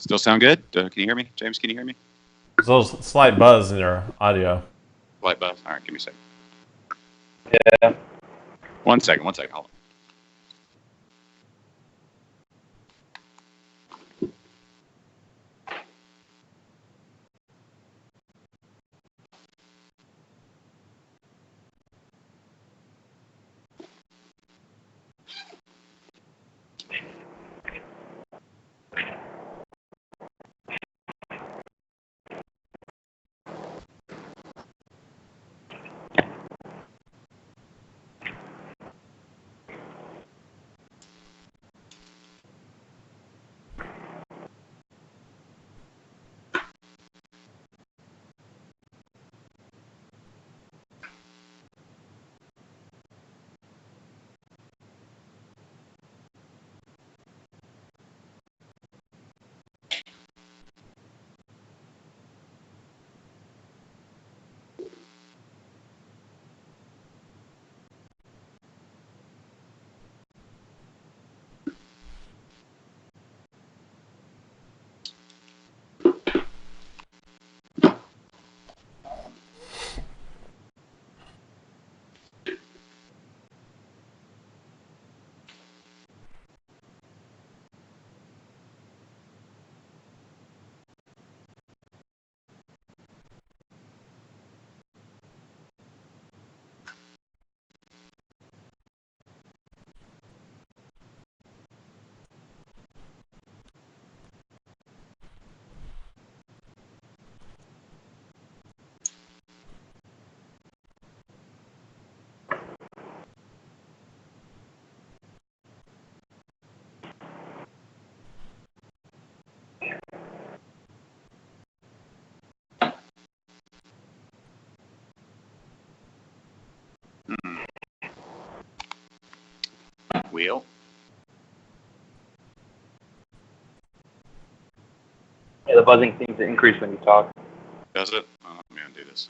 Still sound good? Can you hear me? James, can you hear me? There's a little slight buzz in your audio. Light buzz. All right, give me a second. Yeah. One second. Hold on. Wheel. Yeah, the buzzing seems to increase when you talk. Does it? Oh, let me undo this.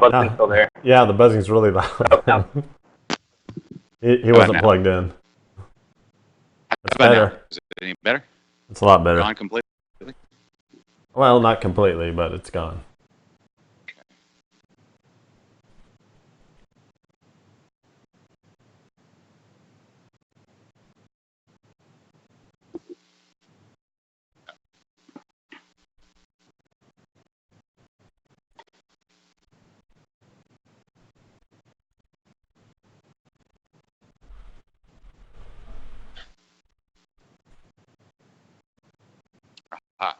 Buzzing's still there. Yeah, the buzzing's really loud. He wasn't plugged in. It's better. Now? Is it any better? It's a lot better. Gone completely? Well, not completely, but it's gone. Ah.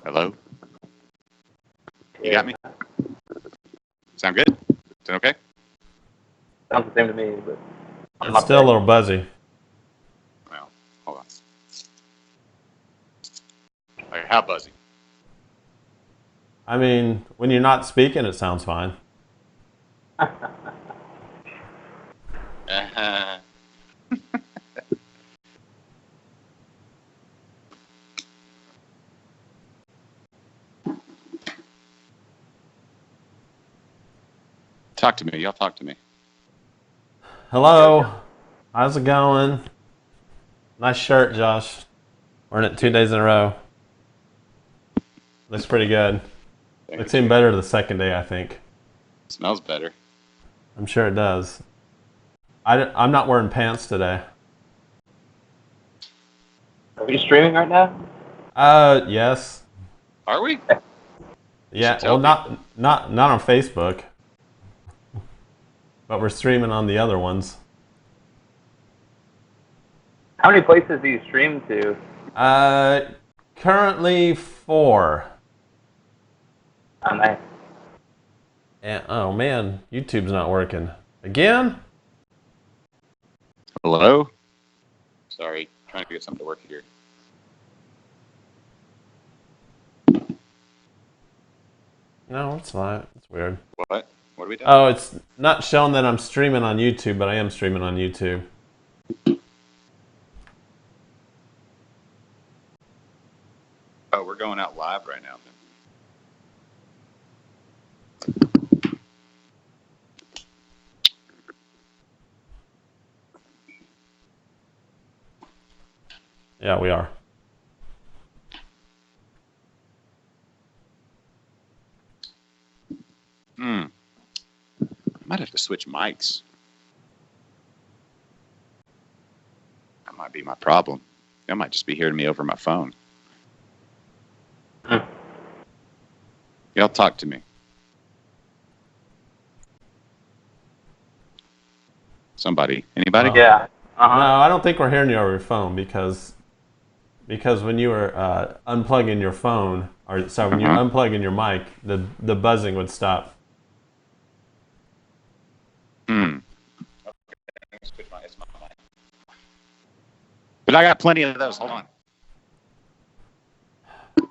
Hello? You got me? Sound good? Is it okay? Sounds the same to me, but It's still a little buzzy. Well, hold on. Like, how buzzy? I mean, when you're not speaking, it sounds fine. Talk to me. Y'all talk to me. Hello. How's it going? Nice shirt, Josh. Wearing it 2 days in a row. Looks pretty good. Looks even better the second day, I think. Smells better. I'm sure it does. I'm not wearing pants today. Are we streaming right now? Yes. Are we? Yeah, well, not on Facebook. But we're streaming on the other ones. How many places do you stream to? Currently 4. Oh, nice. And, oh man, YouTube's not working. Again? Hello? Sorry, trying to get something to work here. No, it's not. It's weird. What? What are we doing? Oh, it's not showing that I'm streaming on YouTube, but I am streaming on YouTube. Oh, we're going out live right now. Yeah, we are. I might have to switch mics. That might be my problem. Y'all might just be hearing me over my phone. Y'all talk to me. Somebody. Anybody? Yeah. No, I don't think we're hearing you over your phone because when you were unplugging your phone, or sorry, when you're unplugging your mic, the buzzing would stop. But I got plenty of those. Hold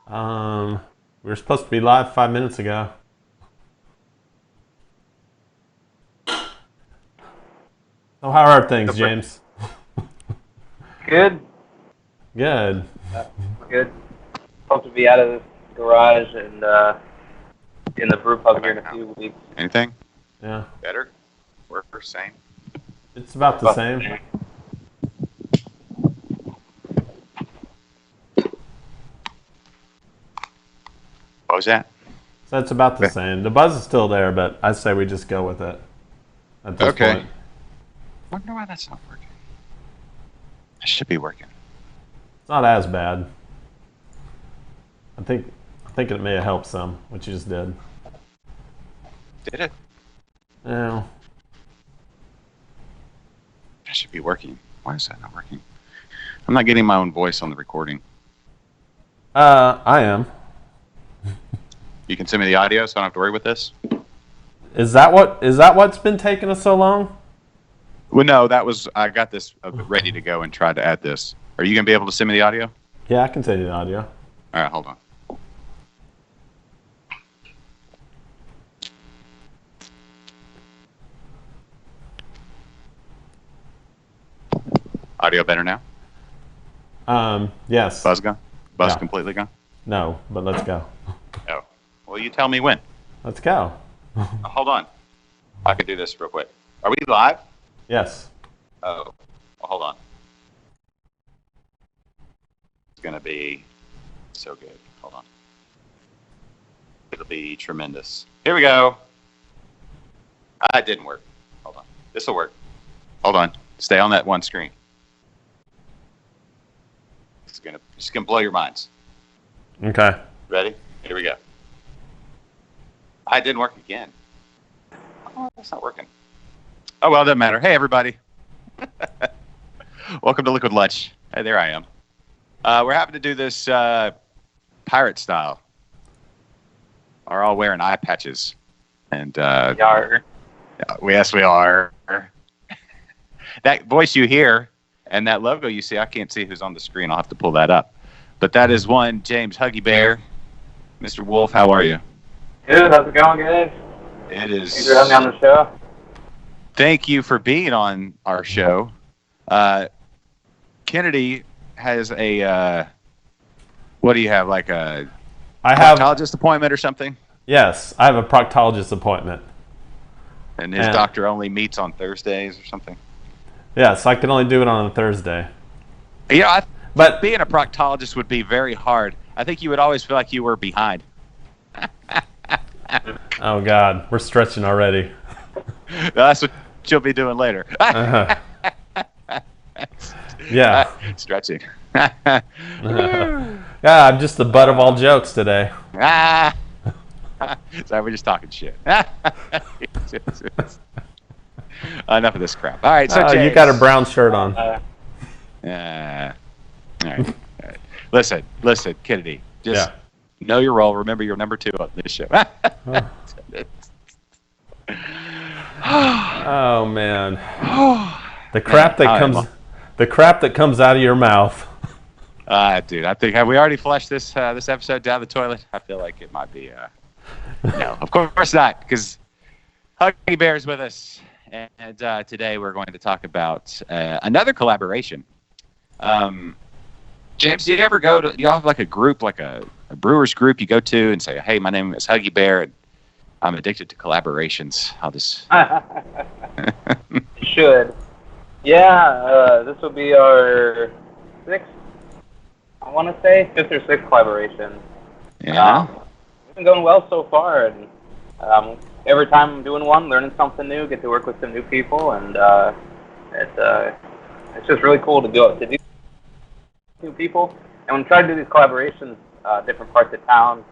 on. We were supposed to be live 5 minutes ago. So how are things, James? Good. Good. Good. Hope to be out of this garage and in the brew pub here in a few weeks. Anything? Yeah. Better? Worse? Same? It's about the same. What was that? So it's about the same. The buzz is still there, but I say we just go with it at this point. I wonder why that's not working. It should be working. It's not as bad. I think it may have helped some, what you just did. Did it? No. That should be working. Why is that not working? I'm not getting my own voice on the recording. I am. You can send me the audio so I don't have to worry with this? Is that what's been taking us so long? Well, no, I got this ready to go and tried to add this. Are you going to be able to send me the audio? Yeah, I can send you the audio. All right, hold on. Audio better now? Yes. Buzz gone? Buzz Yeah. completely gone? No, but let's go. Oh. Well, you tell me when. Let's go. Hold on. I can do this real quick. Are we live? Yes. Oh. Well, hold on. It's going to be so good. Hold on. It'll be tremendous. Here we go. It didn't work. Hold on. This will work. Hold on. Stay on that one screen. It's gonna blow your minds. Okay. Ready? Here we go. It didn't work again. Oh, that's not working. Oh well, doesn't matter. Hey everybody. Welcome to Liquid Lunch. Hey, there I am. We're happy to do this pirate style. Are all wearing eye patches, and Yar. yes, we are. That voice you hear and that logo you see, I can't see who's on the screen. I'll have to pull that up. But that is one James Huggy Bear. Mr. Wolf, how are you? Good. How's it going, guys? It is. Thanks for having me on the show. Thank you for being on our show. Kennedy has a. What do you have? Like a proctologist appointment or something? Yes, I have a proctologist appointment. And his doctor only meets on Thursdays or something? Yes, I can only do it on a Thursday. Yeah, but being a proctologist would be very hard. I think you would always feel like you were behind. Oh, God. We're stretching already. That's what you'll be doing later. Yeah. Stretching. Yeah, I'm just the butt of all jokes today. Sorry, we're just talking shit. Enough of this crap. All right, so James, you got a brown shirt on. all right. Listen, Kennedy. Just know your role. Remember, you're number 2 on this show. Oh man, the crap that comes out of your mouth. Dude, I think have we already flushed this episode down the toilet? I feel like it might be No, of course not, because Huggy Bear is with us, and today we're going to talk about another collaboration. James, do you ever do you have like a group, like a brewers group you go to and say, hey, my name is Huggy Bear, and I'm addicted to collaborations. I'll just... Should. Yeah, this will be our sixth, I want to say, fifth or sixth collaboration. Yeah. It's been going well so far, and every time I'm doing one, learning something new, get to work with some new people, and it's just really cool to do new people. And when we try to do these collaborations, different parts of town.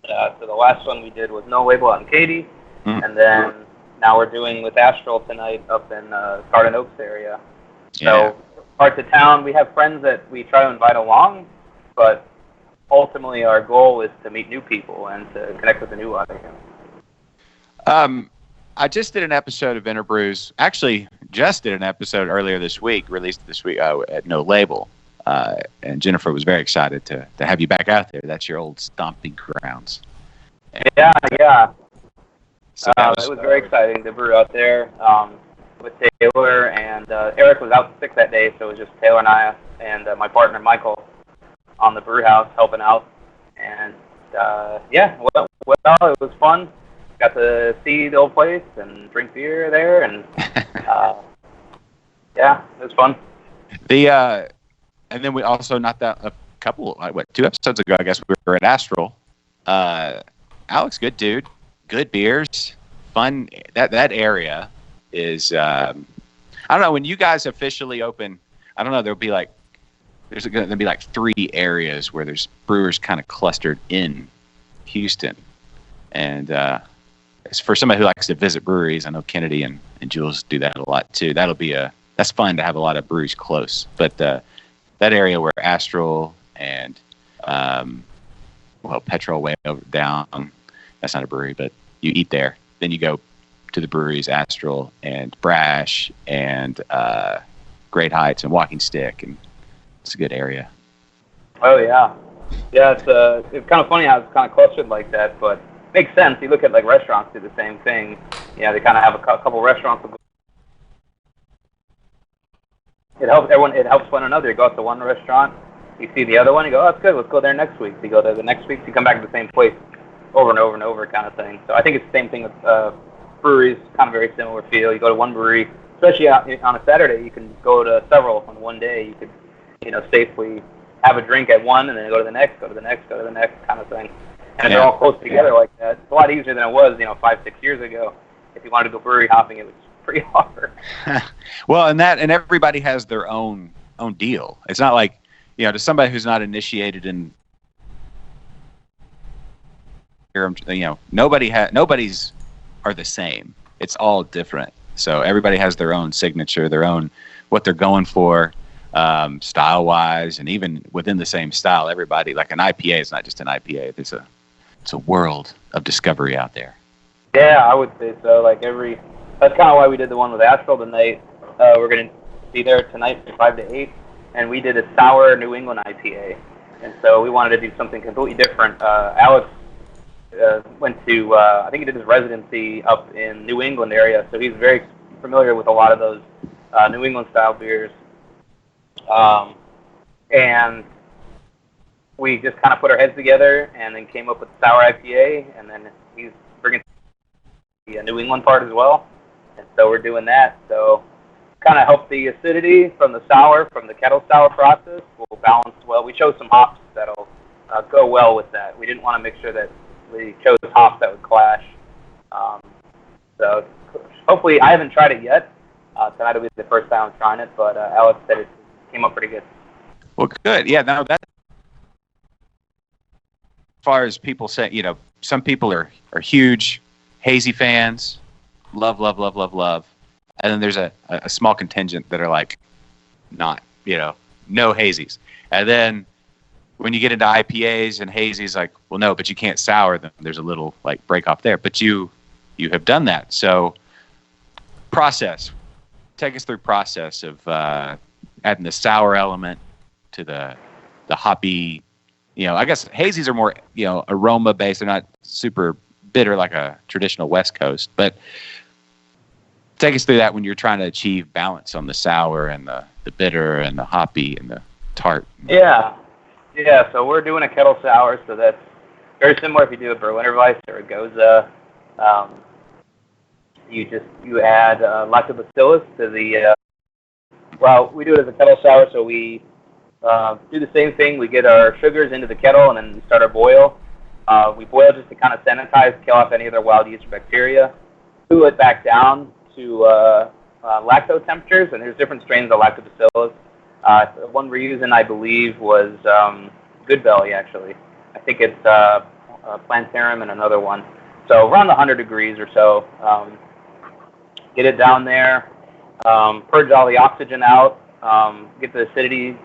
So the last one we did was No Label out in Katy, and then now we're doing with Astral tonight up in Garden Oaks area. Yeah. So parts of town, we have friends that we try to invite along, but ultimately our goal is to meet new people and to connect with a new audience. I just did an episode of Interbrews. Actually, just did an episode earlier this week, released this week at No Label. And Jennifer was very excited to have you back out there. That's your old stomping grounds. And, Yeah. So it was very exciting to brew out there with Taylor, and Eric was out sick that day, so it was just Taylor and I and my partner Michael on the brew house helping out. And well, it was fun. Got to see the old place and drink beer there, and yeah, it was fun. And then we also two episodes ago, I guess we were at Astral. Alex, good dude, good beers, fun. That area is I don't know, when you guys officially open, I don't know, there'll be like there's going to be like 3 areas where there's brewers kind of clustered in Houston, and it's for somebody who likes to visit breweries. I know Kennedy and Jules do that a lot too. That's fun to have a lot of breweries close, but that area where Astral and Petrol way over down, that's not a brewery, but you eat there. Then you go to the breweries Astral and Brash and Great Heights and Walking Stick, and it's a good area. Oh yeah, it's kind of funny how it's kind of clustered like that, but it makes sense. You look at like restaurants do the same thing. Yeah, they kind of have a couple restaurants. It helps everyone. It helps one another. You go out to one restaurant, you see the other one, you go, oh, that's good. Let's go there next week. You go there the next week, you come back to the same place over and over and over, kind of thing. So I think it's the same thing with breweries. Kind of very similar feel. You go to one brewery, especially on a Saturday, you can go to several on one day. You could, safely have a drink at one and then go to the next, go to the next, go to the next, kind of thing. And if they're all close together like that, it's a lot easier than it was, 5-6 years ago. If you wanted to go brewery hopping, it was pretty hard. Well, and everybody has their own deal. It's not like, to somebody who's not initiated in, nobody's are the same. It's all different. So everybody has their own signature, their own what they're going for, style wise, and even within the same style, everybody, like an IPA is not just an IPA. It's a world of discovery out there. Yeah, I would say so. That's kind of why we did the one with Astral tonight. We're going to be there tonight from 5 to 8, and we did a sour New England IPA. And so we wanted to do something completely different. Alex went to, I think he did his residency up in New England area, so he's very familiar with a lot of those New England style beers. And we just kind of put our heads together and then came up with the sour IPA, and then he's bringing the New England part as well. And so we're doing that. So kind of help the acidity from the sour, from the kettle sour process. Will balance well. We chose some hops that'll go well with that. We didn't want to make sure that we chose hops that would clash. So hopefully, I haven't tried it yet. Tonight will be the first time I'm trying it, but Alex said it came up pretty good. Well, good. Yeah, now that, as far as people say, some people are huge hazy fans, love. And then there's a small contingent that are like, not, no hazies. And then when you get into IPAs and hazies, like, well, no, but you can't sour them. There's a little like break off there, but you have done that. So take us through process of adding the sour element to the hoppy I guess hazies are more, aroma based. They're not super bitter like a traditional West Coast. But take us through that when you're trying to achieve balance on the sour and the bitter and the hoppy and the tart. Yeah. Yeah, so we're doing a kettle sour, so that's very similar if you do a Berliner Weiss or a Goza. You add lactobacillus to the, we do it as a kettle sour, so we do the same thing. We get our sugars into the kettle, and then we start our boil. We boil just to kind of sanitize, kill off any other wild yeast or bacteria. Cool it back down to lacto temperatures, and there's different strains of lactobacillus. The one we're using, I believe, was Good Belly, actually. I think it's Plantarum and another one. So around 100 degrees or so. Get it down there, purge all the oxygen out, get the acidity.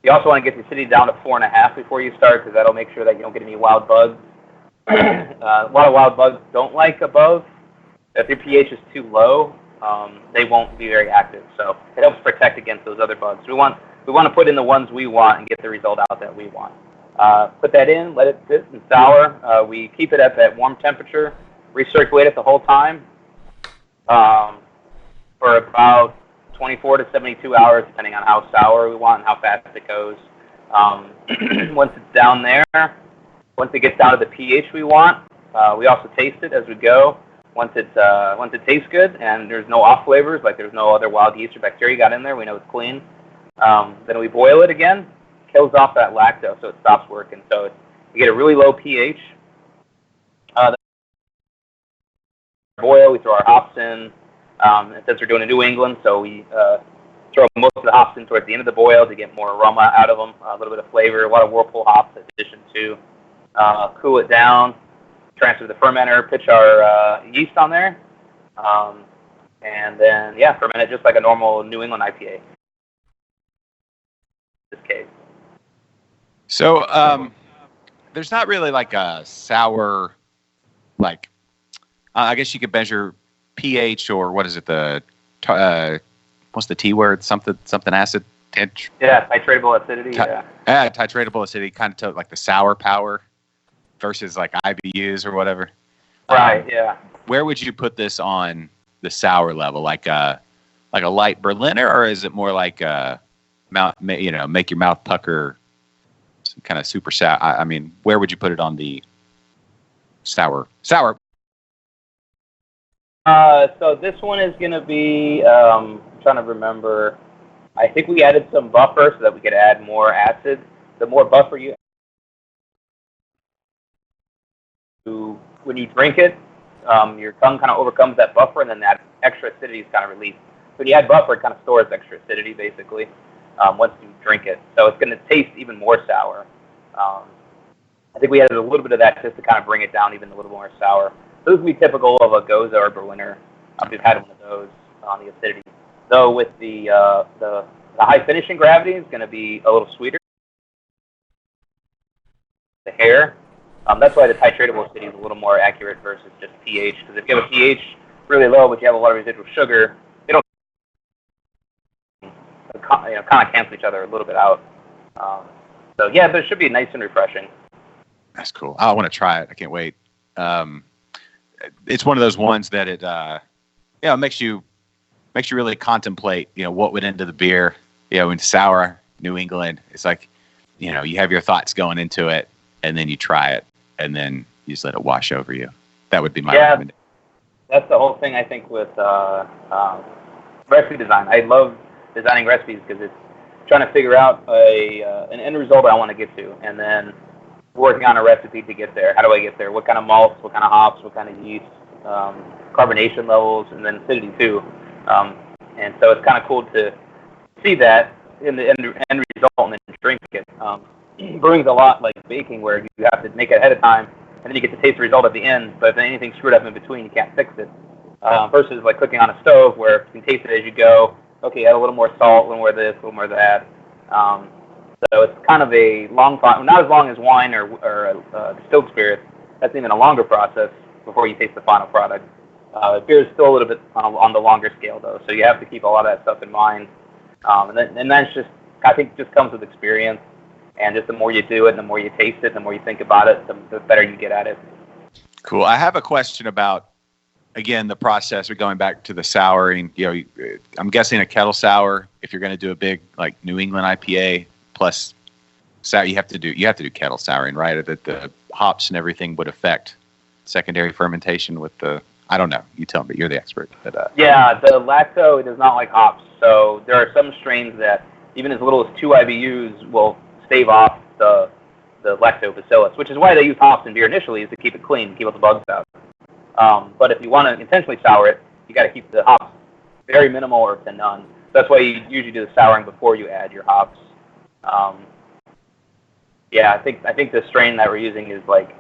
You also want to get the acidity down to 4.5 before you start, because that'll make sure that you don't get any wild bugs. A lot of wild bugs don't like above. If your pH is too low, they won't be very active. So it helps protect against those other bugs. We want to put in the ones we want and get the result out that we want. Put that in, let it sit and sour. We keep it at that warm temperature, recirculate it the whole time for about 24 to 72 hours, depending on how sour we want and how fast it goes. Once it's down there, once it gets down to the pH we want, we also taste it as we go. Once it tastes good and there's no off flavors, like there's no other wild yeast or bacteria got in there, we know it's clean. Then we boil it again, kills off that lactose, so it stops working. So you get a really low pH. Boil, we throw our hops in. Since we're doing in New England, so we throw most of the hops in towards the end of the boil to get more aroma out of them, a little bit of flavor, a lot of Whirlpool hops in addition to. Cool it down, transfer the fermenter, pitch our yeast on there, and then, ferment it just like a normal New England IPA. In this case. So there's not really like a sour, like, I guess you could measure pH, or what is it? What's the T word? Something acid. Titratable acidity. Titratable acidity, kind of like the sour power versus like IBUs or whatever. Right. Where would you put this on the sour level? Like a light Berliner, or is it more like make your mouth pucker, kind of super sour? I mean, where would you put it on the sour? So this one is going to be, I'm trying to remember, I think we added some buffer so that we could add more acid. The more buffer you add, when you drink it, your tongue kind of overcomes that buffer, and then that extra acidity is kind of released. When you add buffer, it kind of stores extra acidity, basically, once you drink it. So it's going to taste even more sour. I think we added a little bit of that just to kind of bring it down even a little more sour. Those would be typical of a Goza or Berliner. We've had one of those on the acidity. Though with the high finishing gravity is going to be a little sweeter. The hair. That's why the titratable acidity is a little more accurate versus just pH. Because if you have a pH really low, but you have a lot of residual sugar, they don't kind of cancel each other a little bit out. But it should be nice and refreshing. That's cool. I want to try it. I can't wait. It's one of those ones that it makes you really contemplate, what went into the beer, in sour New England. It's like, you have your thoughts going into it, and then you try it, and then you just let it wash over you. That would be my recommendation. That's the whole thing, I think, with recipe design. I love designing recipes because it's trying to figure out an end result I want to get to, and then working on a recipe to get there. How do I get there? What kind of malts, what kind of hops, what kind of yeast, carbonation levels, and then acidity too. And so it's kind of cool to see that in the end result and then drink it. Brewing's a lot like baking, where you have to make it ahead of time, and then you get to taste the result at the end. But if anything screwed up in between, you can't fix it. Versus like cooking on a stove, where you can taste it as you go. Okay, add a little more salt, a little more of this, a little more of that. So it's kind of a long process, not as long as wine or distilled spirits. That's even a longer process before you taste the final product. Beer is still a little bit on the longer scale, though, so you have to keep a lot of that stuff in mind. And that's just, I think, just comes with experience. And just the more you do it, the more you taste it, the more you think about it, the better you get at it. Cool. I have a question about, again, the process. We're going back to the souring. I'm guessing a kettle sour. If you're going to do a big like New England IPA plus sour, you have to do kettle souring, right? That the hops and everything would affect secondary fermentation with the. I don't know. You tell me. You're the expert. But, Yeah, the lacto does not like hops. So there are some strains that even as little as 2 IBUs will stave off the lactobacillus, which is why they use hops in beer initially, is to keep it clean, keep all the bugs out. But if you want to intentionally sour it, you got to keep the hops very minimal or to none. That's why you usually do the souring before you add your hops. I think the strain that we're using is like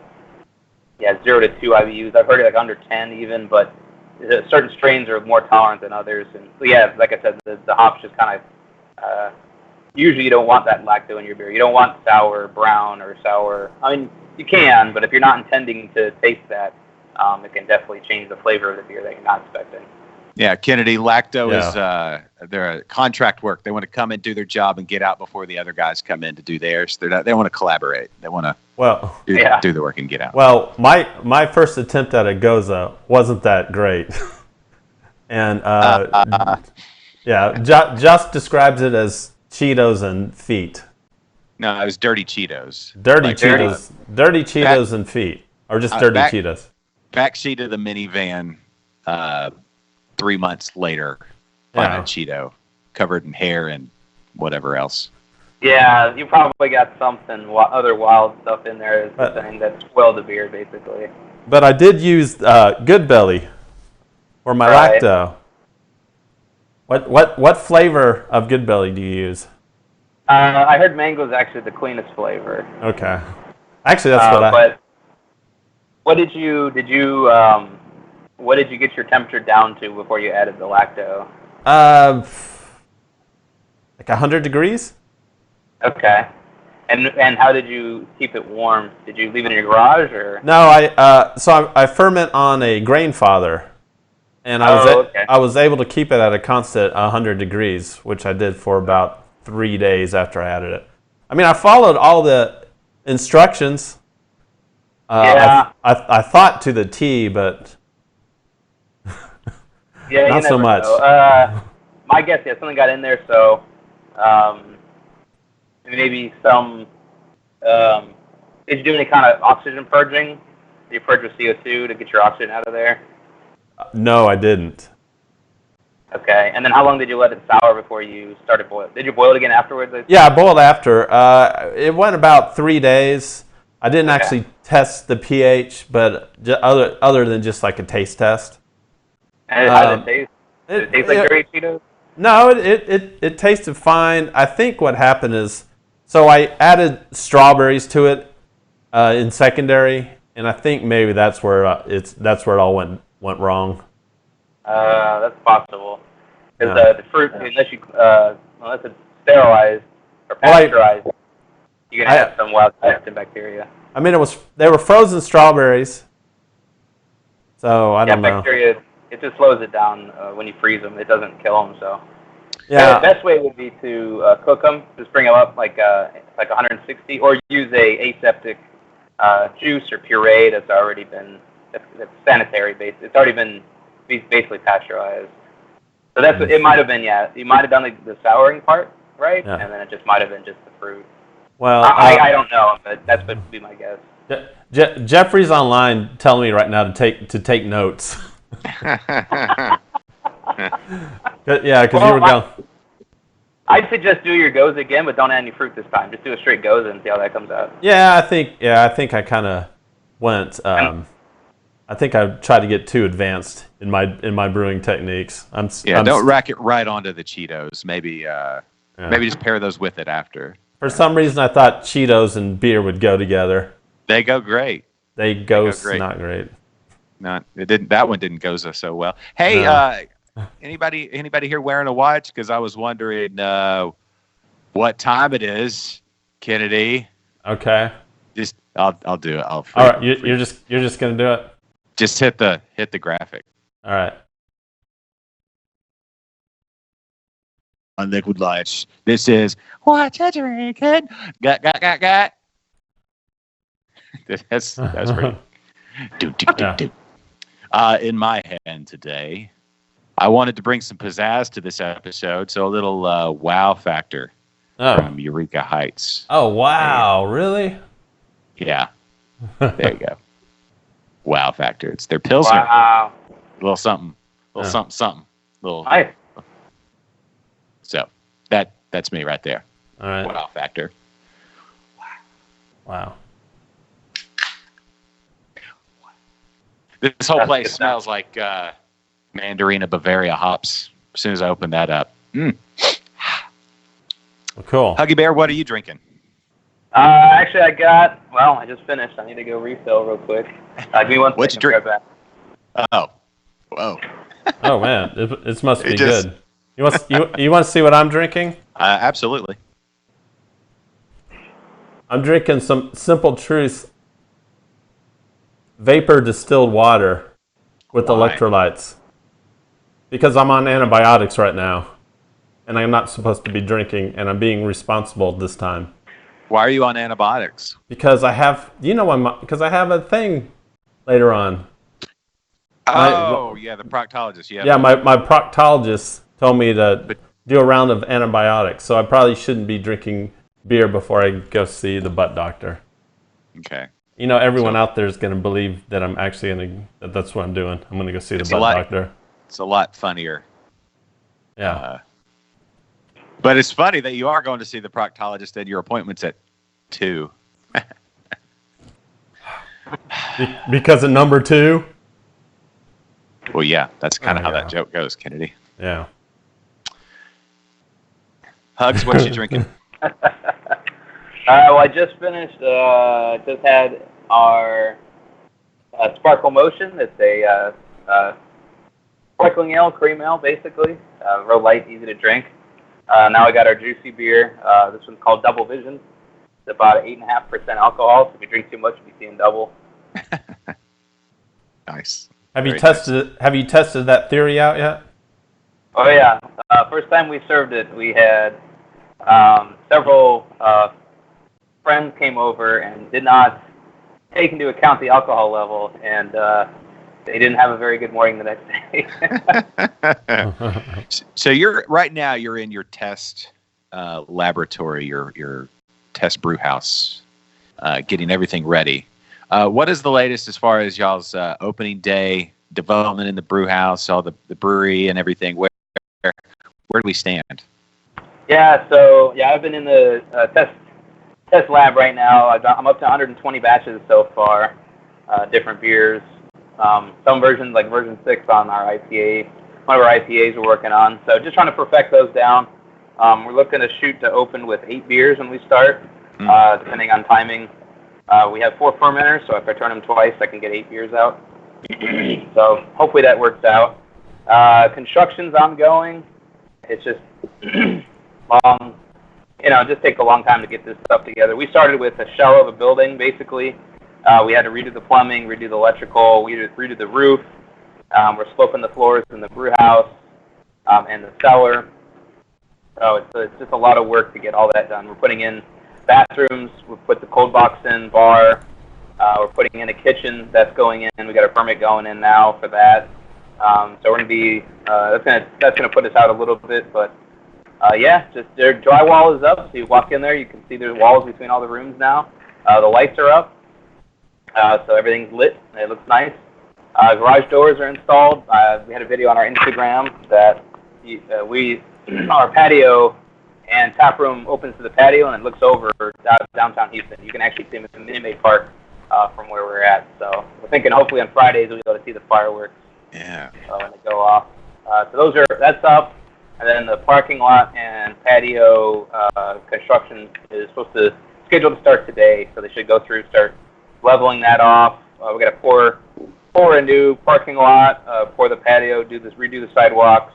0 to 2 IBUs. I've heard it like under 10 even, but certain strains are more tolerant than others. And so like I said, the hops just kind of usually you don't want that lacto in your beer. You don't want sour brown or sour. I mean, you can, but if you're not intending to taste that, it can definitely change the flavor of the beer that you're not expecting. Yeah, Kennedy, lacto is they're a contract work. They want to come and do their job and get out before the other guys come in to do theirs. They want to collaborate. They want to do the work and get out. Well, my first attempt at a Goza wasn't that great, and Just describes it as Cheetos and feet. No, it was dirty Cheetos. Dirty Cheetos and feet, or just dirty Cheetos. Backseat of the minivan. 3 months later, find a Cheeto covered in hair and whatever else. Yeah, you probably got something other wild stuff in there that spoiled the beer, basically. But I did use Good Belly for my lacto. What flavor of Good Belly do you use? I heard mango is actually the cleanest flavor. Okay, actually that's what But what did you what did you get your temperature down to before you added the lacto? Like 100 degrees. Okay. And how did you keep it warm? Did you leave it in your garage or? No, I ferment on a grain father, and I was able to keep it at a constant 100 degrees, which I did for about 3 days after I added it. I mean, I followed all the instructions. I thought to the T, but not so much. My guess, something got in there, so maybe some. Did you do any kind of oxygen purging? Did you purge with CO2 to get your oxygen out of there? No, I didn't. Okay, and then how long did you let it sour before you started boiling? Did you boil it again afterwards? Yeah, I boiled after. It went about 3 days. I didn't actually test the pH, but other than just like a taste test. And how did it taste? Did it taste like dirty Cheetos? No, it tasted fine. I think what happened is, so I added strawberries to it in secondary, and I think maybe that's where it all went wrong. That's possible. Because the fruit, unless it's sterilized or pasteurized, you're gonna have some wild lectin bacteria. I mean, they were frozen strawberries, so I don't know. Bacteria. It just slows it down when you freeze them. It doesn't kill them. So yeah, the best way would be to cook them. Just bring them up like 160, or use a aseptic juice or puree that's already been that's sanitary based. It's already been basically pasteurized. So that's it. Might have been you might have done the souring part right, and then it just might have been just the fruit. Well, I don't know, but that's would be my guess. Jeffrey's online telling me right now to take notes. Yeah, because you were going. I'd suggest do your goes again, but don't add any fruit this time. Just do a straight goes and see how that comes out. Yeah, I think I kind of went. I think I tried to get too advanced in my brewing techniques. Don't rack it right onto the Cheetos. Maybe just pair those with it after. For some reason, I thought Cheetos and beer would go together. They go great. They go great. Not great. It didn't. That one didn't go so well. Hey, anybody here wearing a watch? Because I was wondering what time it is, Kennedy. Okay. Just I'll do it. All right, you're just gonna do it. Just hit the graphic. All right. Liquid Lights. This is What You Drinking? Got. That's pretty. Do. In my hand today, I wanted to bring some pizzazz to this episode, so a little wow factor from Eureka Heights. Oh, wow. Really? Yeah. There you go. Wow factor. It's their Pilsner. Wow. A little something. Something. Little. Nice. So that's me right there. All right. Wow factor. Wow. This whole place smells like Mandarina Bavaria hops as soon as I open that up. Well, cool. Huggy Bear, what are you drinking? Actually, I just finished. I need to go refill real quick. Give me 1 second. What'd you drink? Right back. Oh. Whoa. Oh, man. It must be good. You want to see what I'm drinking? Absolutely. I'm drinking some Simple Truth vapor distilled water with electrolytes. Because I'm on antibiotics right now. And I'm not supposed to be drinking, and I'm being responsible this time. Why are you on antibiotics? Because I have, because I have a thing later on. Oh, the proctologist. Yeah, my proctologist told me to do a round of antibiotics, so I probably shouldn't be drinking beer before I go see the butt doctor. Okay. Everyone out there is going to believe that I'm actually that's what I'm doing. I'm going to go see the butt doctor. It's a lot funnier. Yeah. But it's funny that you are going to see the proctologist and your appointment's at 2. Because of number 2? Well, yeah, that's kind of how that joke goes, Kennedy. Yeah. Hugs, what you drinking? Well, I just finished. Just had our Sparkle Motion. It's a sparkling ale, cream ale, basically. Real light, easy to drink. Now I got our juicy beer. This one's called Double Vision. It's about 8.5% alcohol. So if you drink too much, you'll be seeing double. Nice. Have you tested that theory out yet? Oh yeah. First time we served it, we had several friends came over and did not take into account the alcohol level, and they didn't have a very good morning the next day. So you're in your test laboratory, your test brew house, getting everything ready. What is the latest as far as y'all's opening day development in the brew house, all the brewery and everything? Where do we stand? Yeah, I've been in the test lab right now. I'm up to 120 batches so far, different beers. Some versions, like version 6 on our IPA, one of our IPAs we're working on. So just trying to perfect those down. We're looking to shoot to open with 8 beers when we start, depending on timing. We have 4 fermenters, so if I turn them twice, I can get 8 beers out. So hopefully that works out. Construction's ongoing. It's just long, it just takes a long time to get this stuff together. We started with a shell of a building, basically. We had to redo the plumbing, redo the electrical, redo the roof. We're sloping the floors in the brew house and the cellar. So it's just a lot of work to get all that done. We're putting in bathrooms. We put the cold box in, bar. We're putting in a kitchen that's going in. We got a permit going in now for that. So we're gonna be that's gonna put us out a little bit, but just their drywall is up. So you walk in there, you can see there's walls between all the rooms now. The lights are up, so everything's lit. It looks nice. Garage doors are installed. We had a video on our Instagram that our patio and tap room opens to the patio and it looks over downtown Houston. You can actually see Minute Maid Park from where we're at. So we're thinking hopefully on Fridays we'll be able to see the fireworks. Yeah. When they go off. So that's up. And then the parking lot and patio construction is scheduled to start today. So they should go through, start leveling that off. We got to pour a new parking lot, pour the patio, redo the sidewalks.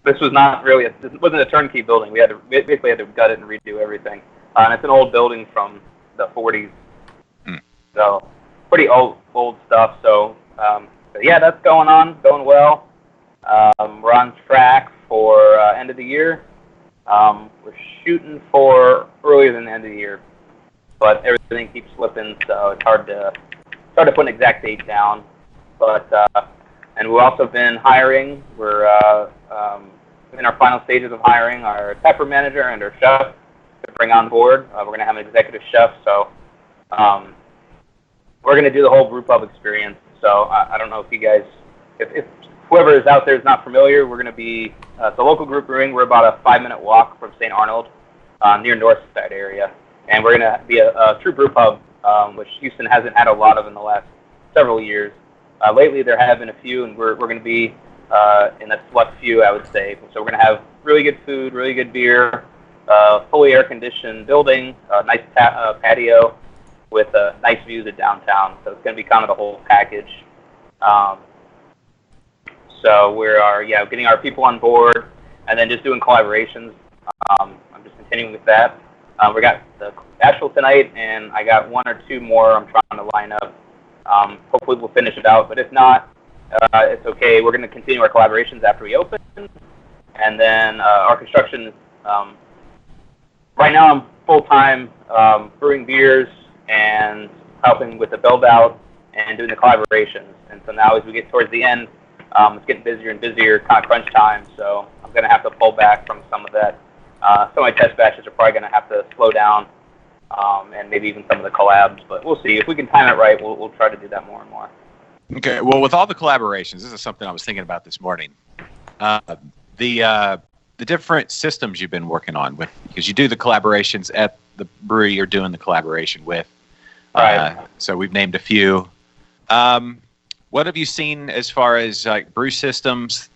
This was not really this wasn't a turnkey building. We basically had to gut it and redo everything. And it's an old building from the 40s. So pretty old stuff. So, that's going well. We're on track for end of the year. We're shooting for earlier than the end of the year, but everything keeps slipping, so it's hard to put an exact date down. But and we've also been hiring. We're in our final stages of hiring our pepper manager and our chef to bring on board. We're going to have an executive chef, so we're going to do the whole brew pub experience. So I don't know if you guys, if whoever is out there is not familiar, we're going to be the local group brewing. We're about a 5-minute walk from St. Arnold, near Northside area, and we're going to be a true brew pub, which Houston hasn't had a lot of in the last several years. Lately, there have been a few, and we're going to be in a select few, I would say. So we're going to have really good food, really good beer, fully air-conditioned building, nice patio with nice views of downtown. So it's going to be kind of the whole package. So we are, getting our people on board, and then just doing collaborations. I'm just continuing with that. We got the Asheville tonight, and I got 1 or 2 more I'm trying to line up. Hopefully we'll finish it out, but if not, it's okay. We're going to continue our collaborations after we open, and then our construction. Right now I'm full-time brewing beers and helping with the build-out and doing the collaborations. And so now as we get towards the end, it's getting busier and busier, kind of crunch time, so I'm going to have to pull back from some of that. Some of my test batches are probably going to have to slow down, and maybe even some of the collabs, but we'll see. If we can time it right, we'll try to do that more and more. Okay, well, with all the collaborations, this is something I was thinking about this morning. The different systems you've been working on with, because you do the collaborations at the brewery you're doing the collaboration with. Right. So we've named a few. What have you seen as far as like brew systems,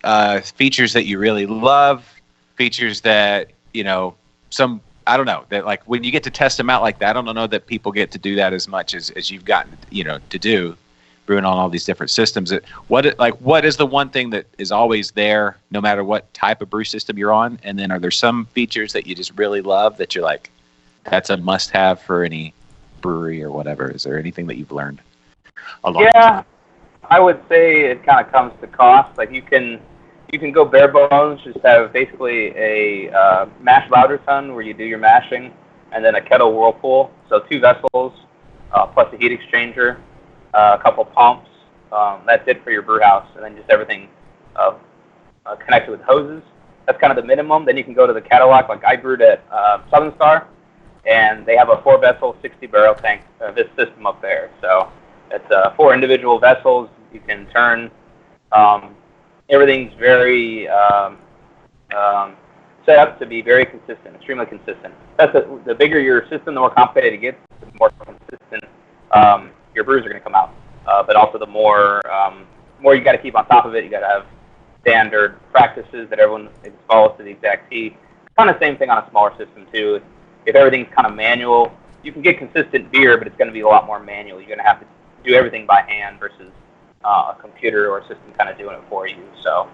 features that you really love, features that, I don't know, that like when you get to test them out like that, I don't know that people get to do that as much as you've gotten, to do, brewing on all these different systems. What is the one thing that is always there no matter what type of brew system you're on? And then are there some features that you just really love that you're like, that's a must have for any brewery or whatever? Is there anything that you've learned along? Yeah, I would say it kind of comes to cost. Like you can go bare bones, just have basically a mash lauter tun where you do your mashing, and then a kettle whirlpool. So 2 vessels plus a heat exchanger, a couple pumps. That's it for your brew house, and then just everything connected with hoses. That's kind of the minimum. Then you can go to the Cadillac, like I brewed at Southern Star, and they have a 4-vessel, 60-barrel tank. This system up there. So it's 4 individual vessels. You can turn. Everything's very set up to be very consistent, extremely consistent. That's the bigger your system, the more complicated it gets, the more consistent your brews are going to come out. But also the more you got to keep on top of it. You got to have standard practices that everyone follows to the exact T. Kind of same thing on a smaller system too. If everything's kind of manual, you can get consistent beer, but it's going to be a lot more manual. You're going to have to do everything by hand versus a computer or a system kind of doing it for you. So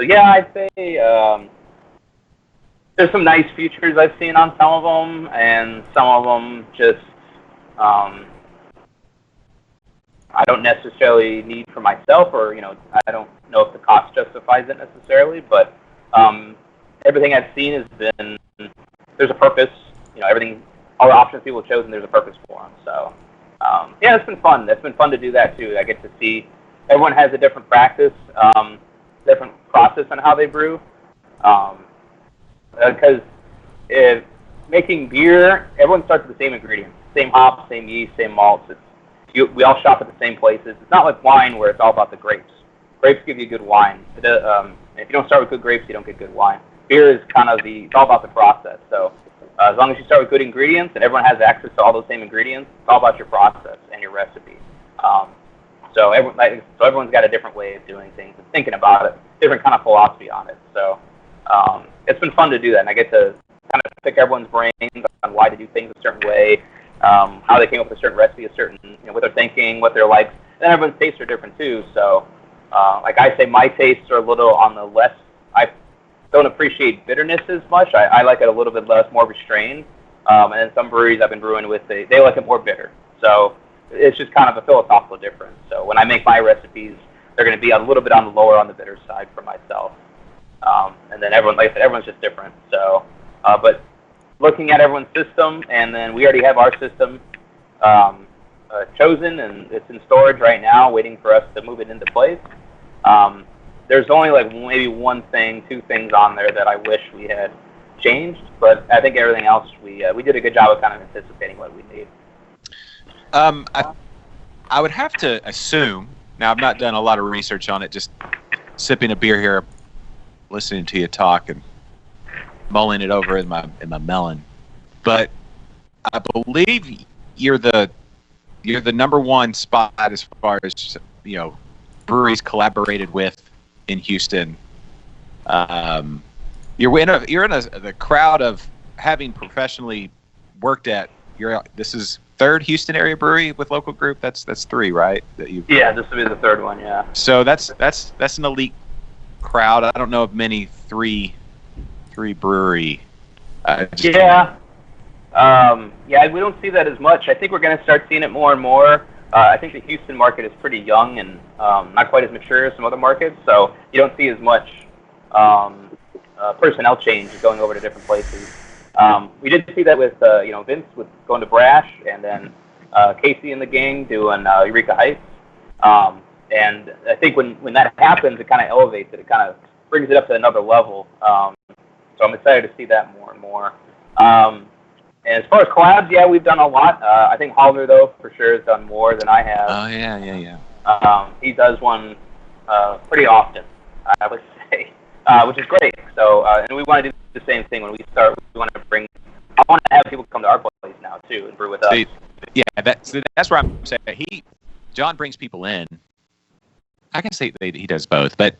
yeah, I'd say there's some nice features I've seen on some of them, and some of them just I don't necessarily need for myself, or I don't know if the cost justifies it necessarily. But everything I've seen has been there's a purpose. Everything, all the options people have chosen, there's a purpose for them. So. Yeah, it's been fun. It's been fun to do that too. I get to see everyone has a different practice, different process on how they brew. Because making beer, everyone starts with the same ingredients, same hops, same yeast, same malts. We all shop at the same places. It's not like wine where it's all about the grapes. Grapes give you good wine. If you don't start with good grapes, you don't get good wine. Beer is kind of it's all about the process. So. As long as you start with good ingredients and everyone has access to all those same ingredients, it's all about your process and your recipe. So everyone's got a different way of doing things and thinking about it, different kind of philosophy on it. So it's been fun to do that, and I get to kind of pick everyone's brains on why to do things a certain way, how they came up with a certain recipe, what they're thinking, what they're like. And everyone's tastes are different too. So like I say, my tastes are a little on the less. I don't appreciate bitterness as much. I like it a little bit less, more restrained. And then some breweries I've been brewing with, they like it more bitter. So it's just kind of a philosophical difference. So when I make my recipes, they're going to be a little bit on the lower on the bitter side for myself. And then everyone, like I said, everyone's just different. So, but looking at everyone's system, and then we already have our system chosen, and it's in storage right now, waiting for us to move it into place. There's only like maybe one thing, two things on there that I wish we had changed, but I think everything else we did a good job of kind of anticipating what we need. I would have to assume. Now, I've not done a lot of research on it. Just sipping a beer here, listening to you talk, and mulling it over in my melon. But I believe you're the number one spot as far as breweries collaborated with in Houston. You're in the crowd of having professionally worked at. This is third Houston area brewery with local group. That's three, right? Yeah, this will be the third one. Yeah. So that's an elite crowd. I don't know of many three brewery. Yeah, we don't see that as much. I think we're going to start seeing it more and more. I think the Houston market is pretty young and not quite as mature as some other markets, so you don't see as much personnel change going over to different places. We did see that with Vince with going to Brash, and then Casey and the gang doing Eureka Heights. And I think when that happens, it kind of elevates it. It kind of brings it up to another level. So I'm excited to see that more and more. And as far as collabs, yeah, we've done a lot. I think Halder, though, for sure has done more than I have. Oh, yeah. He does one pretty often, I would say, which is great. So, and we want to do the same thing when we start. We want to I want to have people come to our place now, too, and brew with us. Yeah, that's where I'm saying. John brings people in. I can say he does both, but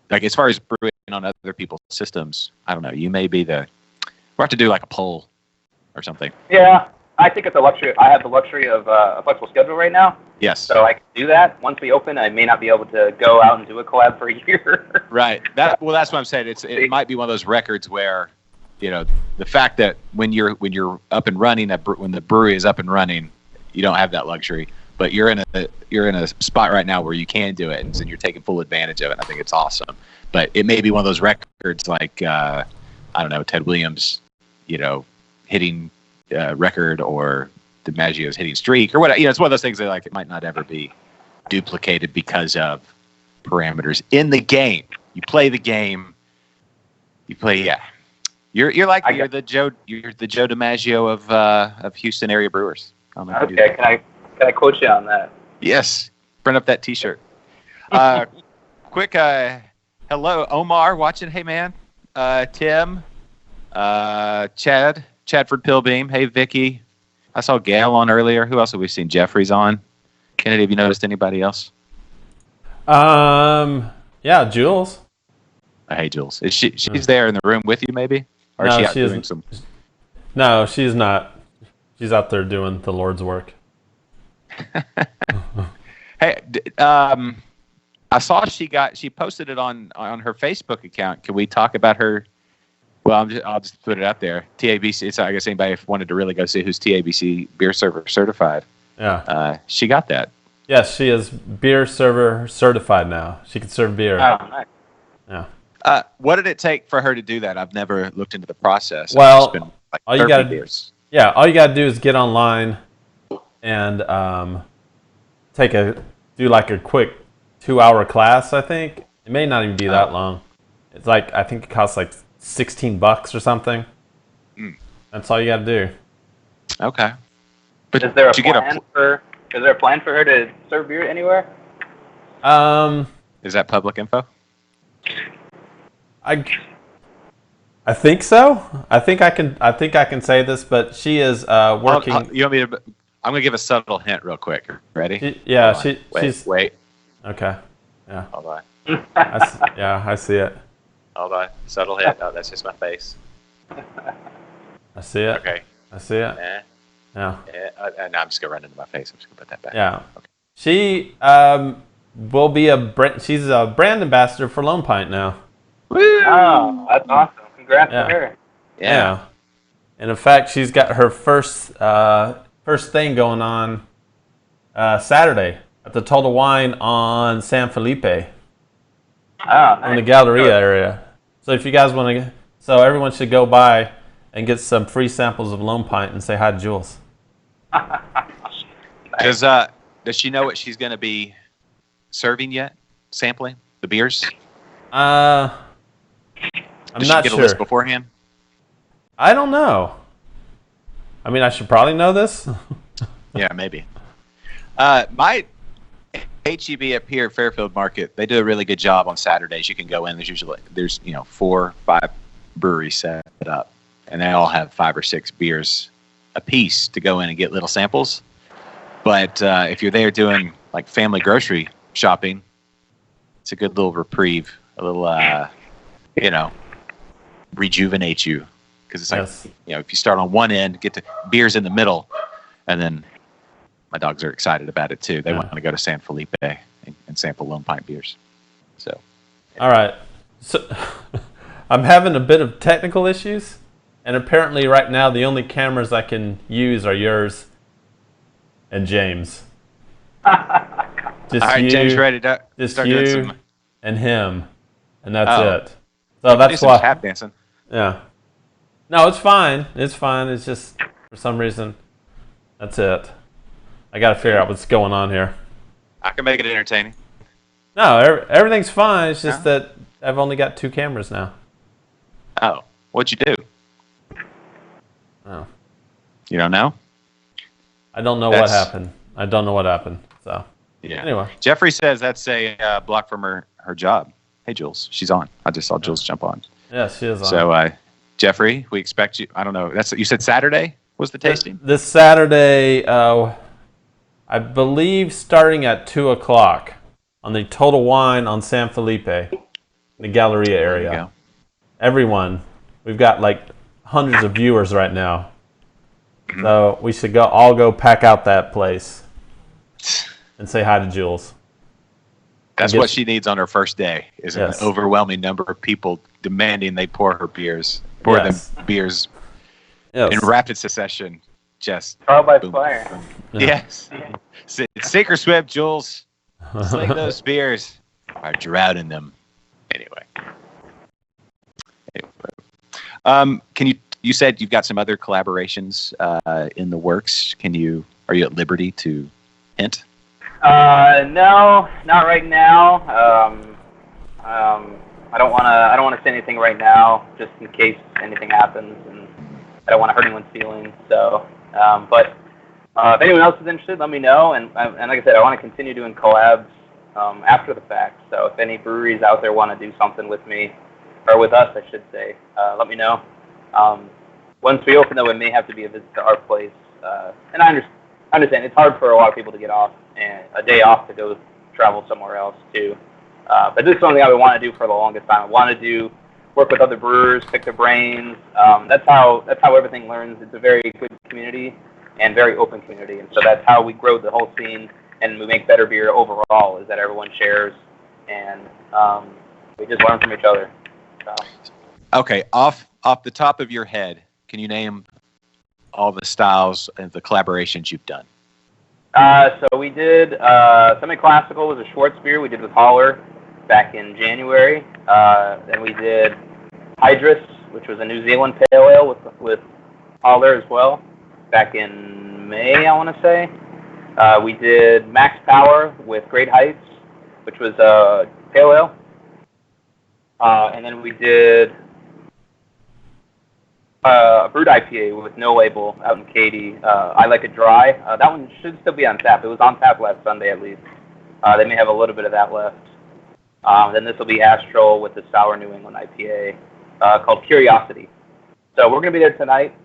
like as far as brewing on other people's systems, I don't know. You may be we'll have to do like a poll or something. Yeah, I think it's a luxury. I have the luxury of a flexible schedule right now. Yes. So I can do that. Once we open, I may not be able to go out and do a collab for a year. Right. That's what I'm saying. It might be one of those records where, the fact that when you're up and running, when the brewery is up and running, you don't have that luxury. But you're in a spot right now where you can do it, and you're taking full advantage of it. I think it's awesome. But it may be one of those records like I don't know, Ted Williams, hitting record, or DiMaggio's hitting streak, or whatever. It's one of those things that it might not ever be duplicated because of parameters in the game. You play the game. You play, yeah. You're the Joe DiMaggio of Houston area brewers. Okay, can I quote you on that? Yes. Print up that T-shirt. Quick, hello, Omar watching. Hey, man. Tim, Chadford Pilbeam. Hey, Vicky. I saw Gail on earlier. Who else have we seen? Jeffrey's on. Kennedy, have you noticed anybody else? Yeah, Jules. Hey, Jules. She's there in the room with you, maybe? Or no, is she out she doing isn't. some... No, she's not. She's out there doing the Lord's work. Hey, I saw she posted it on her Facebook account. Can we talk about her? Well, I'll just put it out there. TABC. So I guess anybody wanted to really go see who's TABC beer server certified. Yeah. She got that. Yes, she is beer server certified now. She can serve beer. Oh, nice. Yeah. What did it take for her to do that? I've never looked into the process. Well, it's been like all you got to beers. Yeah, all you got to do is get online and do like a quick 2-hour class. I think it may not even be that long. It's like, I think it costs like $16 or something. That's all you got to do. Okay. But is there a plan for her to serve beer anywhere? Is that public info? I think so. I think I can say this, but she is working. You want me to? I'm gonna give a subtle hint real quick. Ready? She's. Wait. Okay. Yeah. Hold on. I see it. Hold on. Subtle hint. Oh, that's just my face. I see it. Okay. I see it. Yeah. No, I'm just gonna run into my face. I'm just gonna put that back. Yeah. Okay. She will be she's a brand ambassador for Lone Pint now. Woo! Oh, that's awesome. Congrats to her. Yeah. And in fact, she's got her first thing going on Saturday, at the Total Wine on San Felipe, Nice. in the Galleria area. So if you guys want to, so everyone should go by and get some free samples of Lone Pint and say hi to Jules. Does she know what she's going to be serving yet? Sampling the beers? I'm Does not she get sure. a list beforehand? I don't know. I mean, I should probably know this. Yeah, maybe. My HEB up here at Fairfield Market, they do a really good job on Saturdays. You can go in. There's 4 or 5 breweries set up, and they all have 5 or 6 beers a piece to go in and get little samples. But if you're there doing like family grocery shopping, it's a good little reprieve, a little rejuvenate you, because it's like if you start on one end, get to beers in the middle, and then my dogs are excited about it too. They want to go to San Felipe and sample Lone Pint beers. So, all right. So I'm having a bit of technical issues, and apparently right now the only cameras I can use are yours and James. Just all right, you, James, ready to just start you doing some and him, and that's it. So that's some why. tap dancing. Yeah. No, it's fine. It's fine. It's just for some reason. That's it. I got to figure out what's going on here. I can make it entertaining. No, everything's fine. It's just that I've only got 2 cameras now. Oh, what'd you do? Oh. You don't know? I don't know what happened. So, Yeah. anyway. Jeffrey says that's a block from her job. Hey, Jules, she's on. I just saw Jules jump on. Yeah, she is on. So, Jeffrey, we expect you. I don't know. You said Saturday was the tasting? This Saturday, I believe starting at 2 o'clock on the Total Wine on San Felipe, in the Galleria area. There you go. Everyone, we've got like hundreds of viewers right now. Mm-hmm. So we should all go pack out that place and say hi to Jules. That's what she needs on her first day, is an overwhelming number of people demanding they pour them beers in rapid succession. Just trial by boom. fire. Yes. Sink or swim, Jules. Sling those beers. Are drowning them. Anyway. You said you've got some other collaborations in the works. Are you at liberty to hint? No, not right now. I don't want to say anything right now, just in case anything happens, and I don't want to hurt anyone's feelings. So, but if anyone else is interested, let me know. And like I said, I want to continue doing collabs after the fact. So if any breweries out there want to do something with me, or with us, I should say, let me know. Once we open, though, it may have to be a visit to our place. And I understand it's hard for a lot of people to get off and a day off to go travel somewhere else too. But this is something I would want to do for the longest time. I want to work with other brewers, pick their brains. That's how everything learns. It's a very good community and very open community, and so that's how we grow the whole scene and we make better beer overall. Is that everyone shares and we just learn from each other. So. Okay, off the top of your head, can you name all the styles and the collaborations you've done? So we did Semi-Classical was a Schwartz beer we did with Holler back in January. Then we did Hydrus, which was a New Zealand pale ale with Holler as well, back in May, I want to say. We did Max Power with Great Heights, which was a pale ale. And then we did a brewed IPA with No Label out in Katy. I Like It Dry. That one should still be on tap. It was on tap last Sunday at least. They may have a little bit of that left. Then this will be Astral with the Sour New England IPA called Curiosity. So we're going to be there tonight.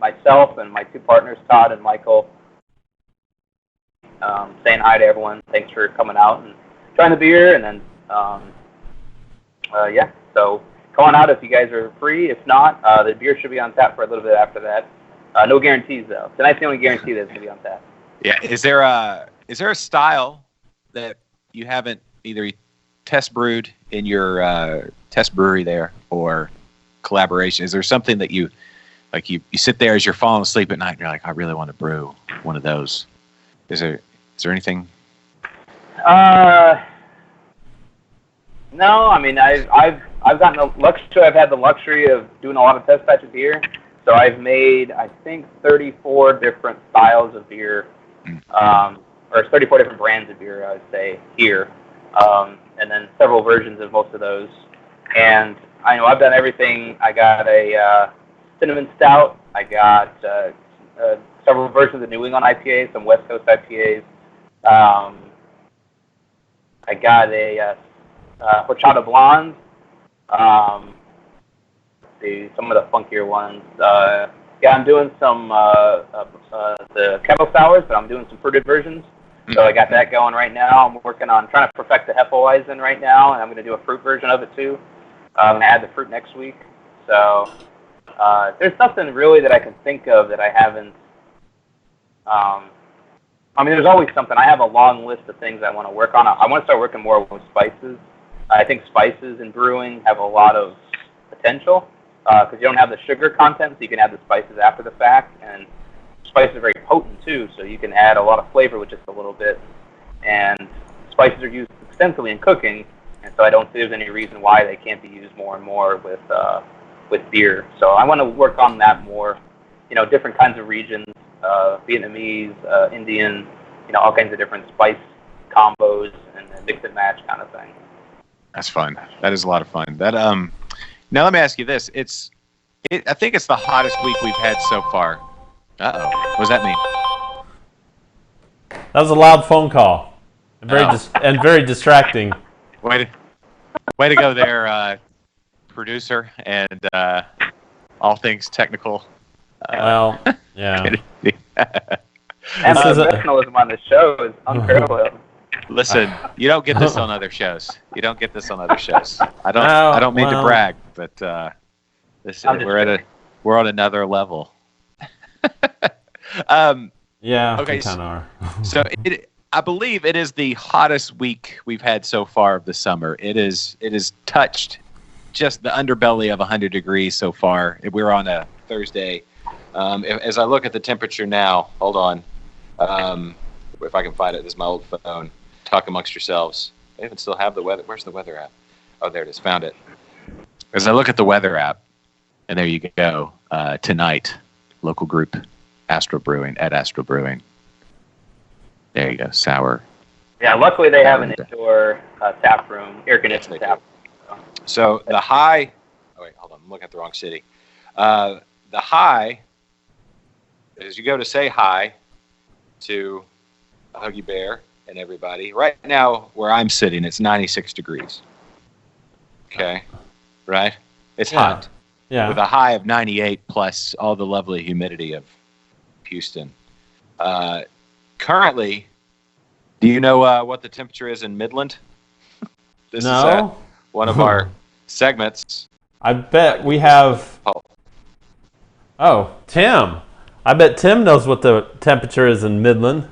Myself and my 2 partners, Todd and Michael, saying hi to everyone. Thanks for coming out and trying the beer. And then, so come on out if you guys are free. If not, the beer should be on tap for a little bit after that. No guarantees, though. Tonight's the only guarantee that it's going to be on tap. Yeah. Is there a style that you haven't either test brewed in your test brewery there or collaboration? Is there something that you sit there as you're falling asleep at night and you're like, I really want to brew one of those? Is there anything No, I mean I've gotten the luxury. I've had the luxury of doing a lot of test batch of beer. So I've made, I think, 34 different styles of beer, or 34 different brands of beer, I would say, here, and then several versions of most of those. And I know I've done everything. I got a cinnamon stout. I got several versions of New England IPAs, some West Coast IPAs. I got a horchata blonde. Some of the funkier ones. Yeah, I'm doing some the kettle sours, but I'm doing some fruited versions. So I got that going right now. I'm working on trying to perfect the Hefeweizen right now, and I'm going to do a fruit version of it too. I'm going to add the fruit next week. So there's nothing really that I can think of that I haven't. I mean, there's always something. I have a long list of things I want to work on. I want to start working more with spices. I think spices in brewing have a lot of potential because you don't have the sugar content, so you can add the spices after the fact. And spices are very potent too, so you can add a lot of flavor with just a little bit. And spices are used extensively in cooking, and so I don't see there's any reason why they can't be used more and more with beer. So I want to work on that more. You know, different kinds of regions, Vietnamese, Indian, you know, all kinds of different spice combos and mix and match kind of thing. That's fun. That is a lot of fun. That Now let me ask you this: I think it's the hottest week we've had so far. What does that mean? That was a loud phone call, and very distracting. Way to go there, producer, and all things technical. Well, yeah. And the professionalism on this show is unparalleled. Listen, you don't get this on other shows. I don't mean to brag, but we're on another level. Yeah. Okay. We kind of are. So I believe it is the hottest week we've had so far of the summer. It is touched just the underbelly of 100 degrees so far. We're on a Thursday. As I look at the temperature now, hold on. If I can find it, this is my old phone. Talk amongst yourselves. I even still have the weather. Where's the weather app? Oh, there it is. Found it. As I look at the weather app, and there you go. Tonight, local group, Astro Brewing, at Astro Brewing. There you go. Sour. Yeah, luckily they have an indoor tap room, air conditioned tap room. So the high. Oh wait, hold on. I'm looking at the wrong city. The high, as you go to say hi to Huggy Bear and everybody. Right now, where I'm sitting, it's 96 degrees. Okay, right? It's hot. Yeah. With a high of 98 plus all the lovely humidity of Houston. Currently, do you know what the temperature is in Midland? This is one of our segments. I bet we have. Oh, Tim. I bet Tim knows what the temperature is in Midland.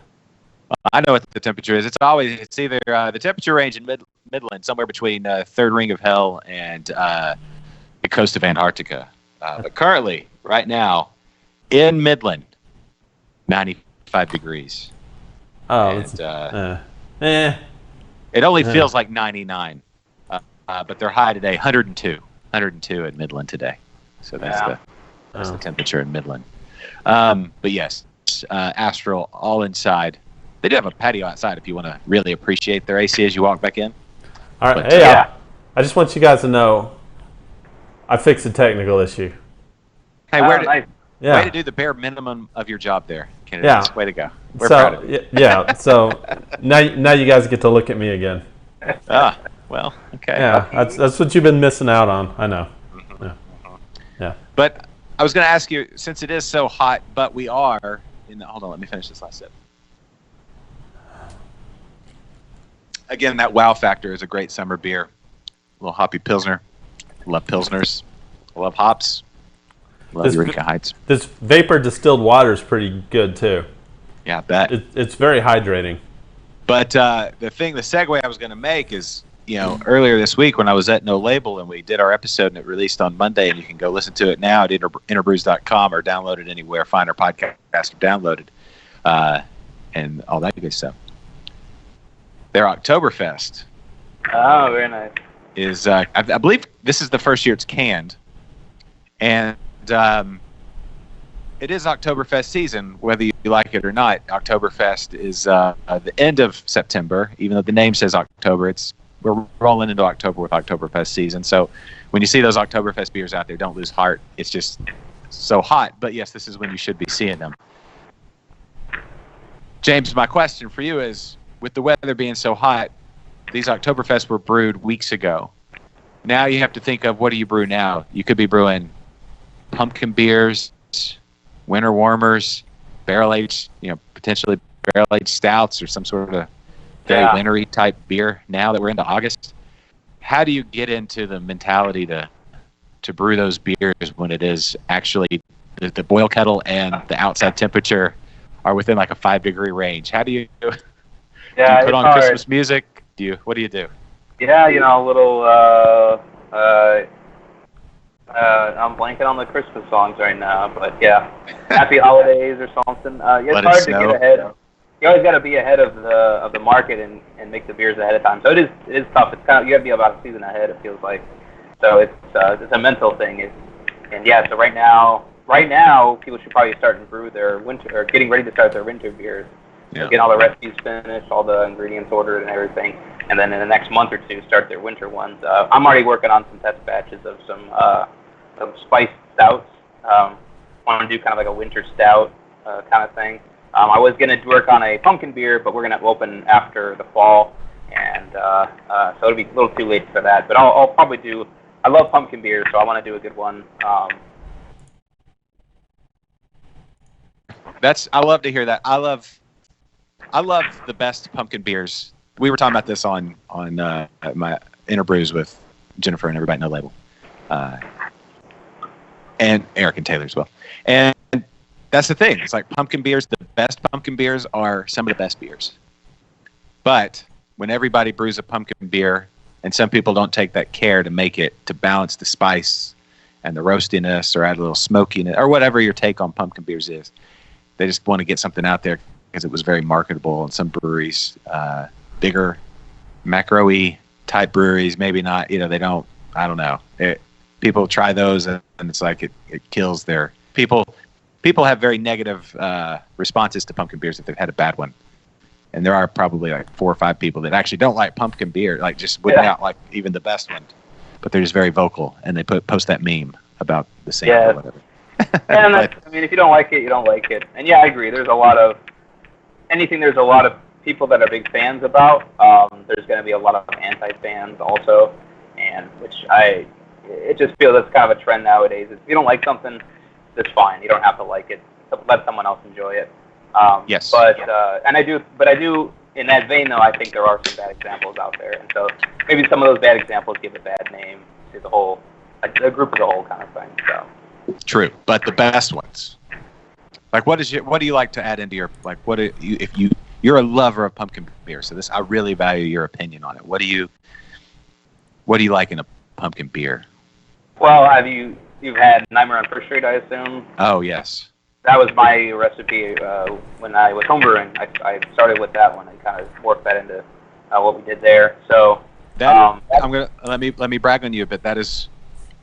I know what the temperature is. It's either the temperature range in Midland, somewhere between third ring of hell and the coast of Antarctica. But currently, right now, in Midland, 95 degrees. Oh, and, it only feels like 99. But they're high today, 102 in Midland today. So that's the temperature in Midland. But yes, Astral, all inside. They do have a patio outside if you want to really appreciate their AC as you walk back in. All right. But, I just want you guys to know I fixed a technical issue. Hey, way Yeah. to do the bare minimum of your job there, Kennedy. Yeah. Way to go. We're proud of you. Yeah. So now you guys get to look at me again. Well, okay. Yeah, that's what you've been missing out on. I know. Yeah. But I was going to ask you, since it is so hot, but we are in the. Hold on, let me finish this last sip. Again, that wow factor is a great summer beer. A little hoppy pilsner. Love pilsners. Love hops. Love Eureka Heights. This vapor distilled water is pretty good too. Yeah, I bet. It's very hydrating. But the segue I was going to make is, earlier this week when I was at No Label and we did our episode and it released on Monday, and you can go listen to it now at interbrews.com or download it anywhere, find our podcast or download it, and all that good stuff. their Oktoberfest Oh, very nice. is, I believe this is the first year it's canned. And it is Oktoberfest season, whether you like it or not. Oktoberfest is the end of September, even though the name says October. We're rolling into October with Oktoberfest season. So when you see those Oktoberfest beers out there, don't lose heart. It's just so hot. But yes, this is when you should be seeing them. James, my question for you is, with the weather being so hot, these Oktoberfest were brewed weeks ago. Now you have to think of, what do you brew now? You could be brewing pumpkin beers, winter warmers, barrel-aged, potentially barrel-aged stouts or some sort of very wintry type beer now that we're into August. How do you get into the mentality to brew those beers when it is actually the boil kettle and the outside temperature are within like a 5-degree range? How do you do you put on hard. Christmas music? What do you do? Yeah, a little. I'm blanking on the Christmas songs right now, but yeah, Happy Holidays or something. It's hard to get ahead. You always got to be ahead of the market and make the beers ahead of time. So it is tough. It's kind of, you got to be about a season ahead. It feels like. So it's a mental thing. So right now people should probably start to brew their winter, or getting ready to start their winter beers. Yeah. Getting all the recipes finished, all the ingredients ordered and everything, and then in the next month or two start their winter ones. I'm already working on some test batches of some spiced stouts. Want to do kind of like a winter stout kind of thing. I was going to work on a pumpkin beer, but we're going to open after the fall, and so it'll be a little too late for that. But I'll probably do. I love pumpkin beer, so I want to do a good one. I love to hear that. I love the best pumpkin beers. We were talking about this on my Interbrews with Jennifer and everybody, No Label, and Eric and Taylor as well. And that's the thing. It's like pumpkin beers. The best pumpkin beers are some of the best beers. But when everybody brews a pumpkin beer, and some people don't take that care to make it to balance the spice and the roastiness, or add a little smokiness, or whatever your take on pumpkin beers is, they just want to get something out there because it was very marketable. And some breweries, bigger, macro-y type breweries, maybe not. They don't. I don't know. People try those, and it's like it kills their people. People have very negative responses to pumpkin beers if they've had a bad one. And there are probably like 4 or 5 people that actually don't like pumpkin beer, like just would not like even the best one. But they're just very vocal, and they post that meme about the same or whatever. And if you don't like it, you don't like it. And yeah, I agree. There's a lot of people that are big fans about. There's going to be a lot of anti-fans also, and it just feels that's kind of a trend nowadays. If you don't like something, that's fine. You don't have to like it. Let someone else enjoy it. Yes. But I do. In that vein, though, I think there are some bad examples out there, and so maybe some of those bad examples give a bad name to the whole, the group as a whole, kind of thing. So. True, but the best ones. Like, what do you like to add into your, like, if you're a lover of pumpkin beer? So I really value your opinion on it. What do you like in a pumpkin beer? Well, you've had Nightmare on First Street, I assume? Oh, yes. That was my recipe when I was homebrewing. I started with that one and kind of worked that into what we did there. So I'm gonna let me brag on you a bit. That is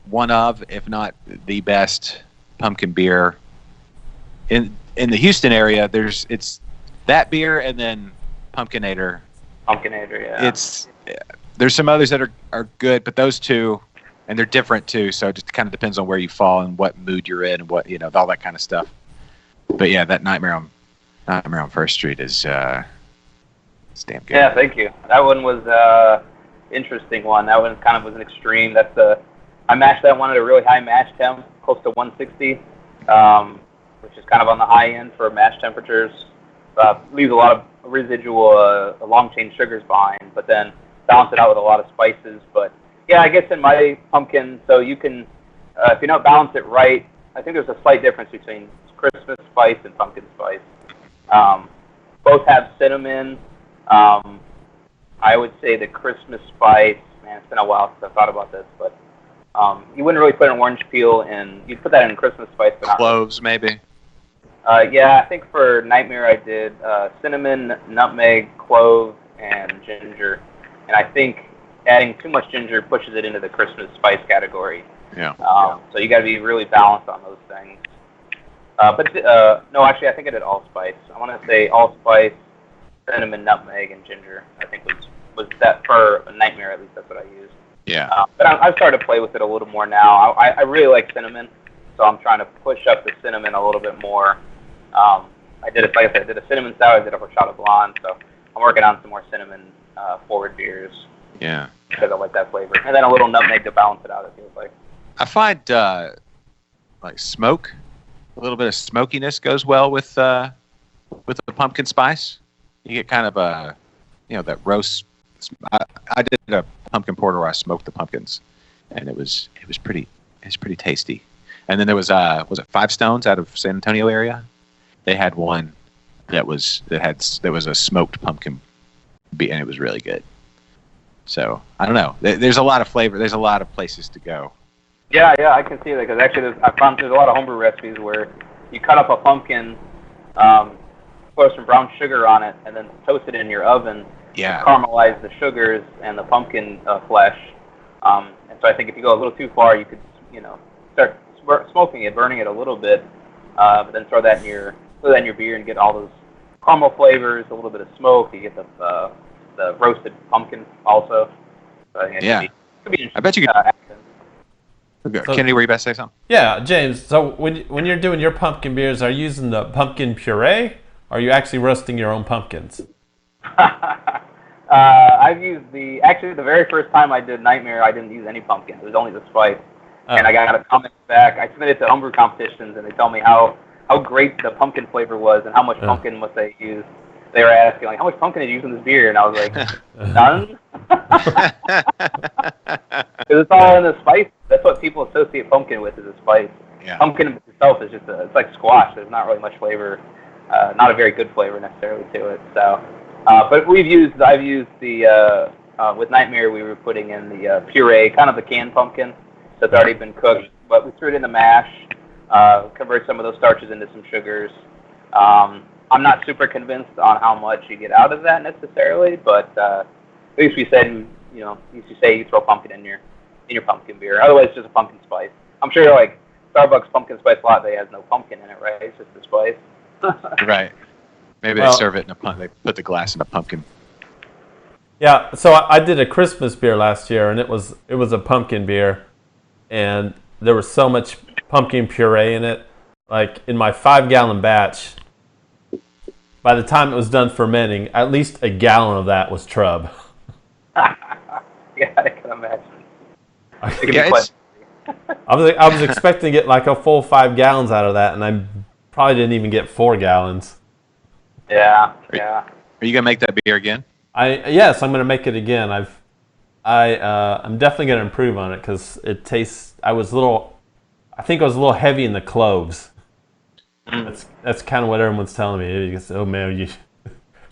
one of, if not the best pumpkin beer in the Houston area. It's that beer and then Pumpkinator. Yeah. There's some others that are good, but those two, and they're different too. So it just kind of depends on where you fall and what mood you're in and what, all that kind of stuff. But yeah, that Nightmare on First Street is it's damn good. Yeah, thank you. That one was interesting one. That one kind of was an extreme. I mashed that one at a really high mash temp, close to 160, which is kind of on the high end for mash temperatures. Leaves a lot of residual long chain sugars behind, but then balance it out with a lot of spices. But yeah, I guess in my pumpkin, so you can, if you don't balance it right, I think there's a slight difference between Christmas spice and pumpkin spice. Both have cinnamon. I would say the Christmas spice, man, it's been a while since I've thought about this, but you wouldn't really put an orange peel in. You'd put that in Christmas spice, but not cloves, maybe. Yeah, I think for Nightmare I did cinnamon, nutmeg, clove, and ginger. And I think adding too much ginger pushes it into the Christmas spice category. Yeah. So you got to be really balanced on those things. No, actually, I think I did allspice. I want to say allspice, cinnamon, nutmeg, and ginger. I think was that for a nightmare, at least that's what I used. Yeah. But I've started to play with it a little more now. I really like cinnamon, so I'm trying to push up the cinnamon a little bit more. I did it, like I said, I did a cinnamon sour, I did a horchata blonde, so I'm working on some more cinnamon forward beers. Yeah. Because I like that flavor. And then a little nutmeg to balance it out, it feels like. I find like smoke, a little bit of smokiness goes well with the pumpkin spice. You get kind of that roast. I did a pumpkin porter where I smoked the pumpkins, and it was pretty tasty. And then there was it Five Stones out of San Antonio area? They had one that was a smoked pumpkin beer, and it was really good. So I don't know. There's a lot of flavor. There's a lot of places to go. Yeah, I can see that because actually I found there's a lot of homebrew recipes where you cut up a pumpkin, put some brown sugar on it, and then toast it in your oven. Yeah. To caramelize the sugars and the pumpkin flesh. And so I think if you go a little too far, you could start smoking it, burning it a little bit, but then throw that in your beer and get all those caramel flavors, a little bit of smoke. You get the roasted pumpkin also. So I think it could be I bet you could. So, Kennedy, were you about to say something? Yeah, James. So when you're doing your pumpkin beers, are you using the pumpkin puree, or are you actually roasting your own pumpkins? I've used the very first time I did Nightmare, I didn't use any pumpkin. It was only the spice. Oh. And I got a comment back. I submitted to homebrew competitions, and they tell me how great the pumpkin flavor was and how much pumpkin must they use. They were asking, like, how much pumpkin did you use in this beer? And I was like, none. Because it's all in the spice. That's what people associate pumpkin with, is a spice. Yeah. Pumpkin itself is just it's like squash. There's not really much flavor, not a very good flavor necessarily to it. So, but I've used the with Nightmare, we were putting in the puree, kind of the canned pumpkin that's already been cooked, but we threw it in the mash, convert some of those starches into some sugars. I'm not super convinced on how much you get out of that necessarily, but at least we said, used to say you throw pumpkin in your pumpkin beer. Otherwise, it's just a pumpkin spice. I'm sure like Starbucks pumpkin spice latte has no pumpkin in it, right? It's just a spice. Right. Maybe they serve it in they put the glass in a pumpkin. Yeah, so I did a Christmas beer last year, and it was a pumpkin beer, and there was so much pumpkin puree in it. Like in my 5-gallon batch, by the time it was done fermenting, at least a gallon of that was trub. Yeah, I can imagine. I was expecting to get like a full 5 gallons out of that, and I probably didn't even get 4 gallons. Yeah. Are you gonna make that beer again? Yes, I'm gonna make it again. I'm definitely gonna improve on it because it tastes. I think I was a little heavy in the cloves. That's kind of what everyone's telling me. Goes, oh man, there's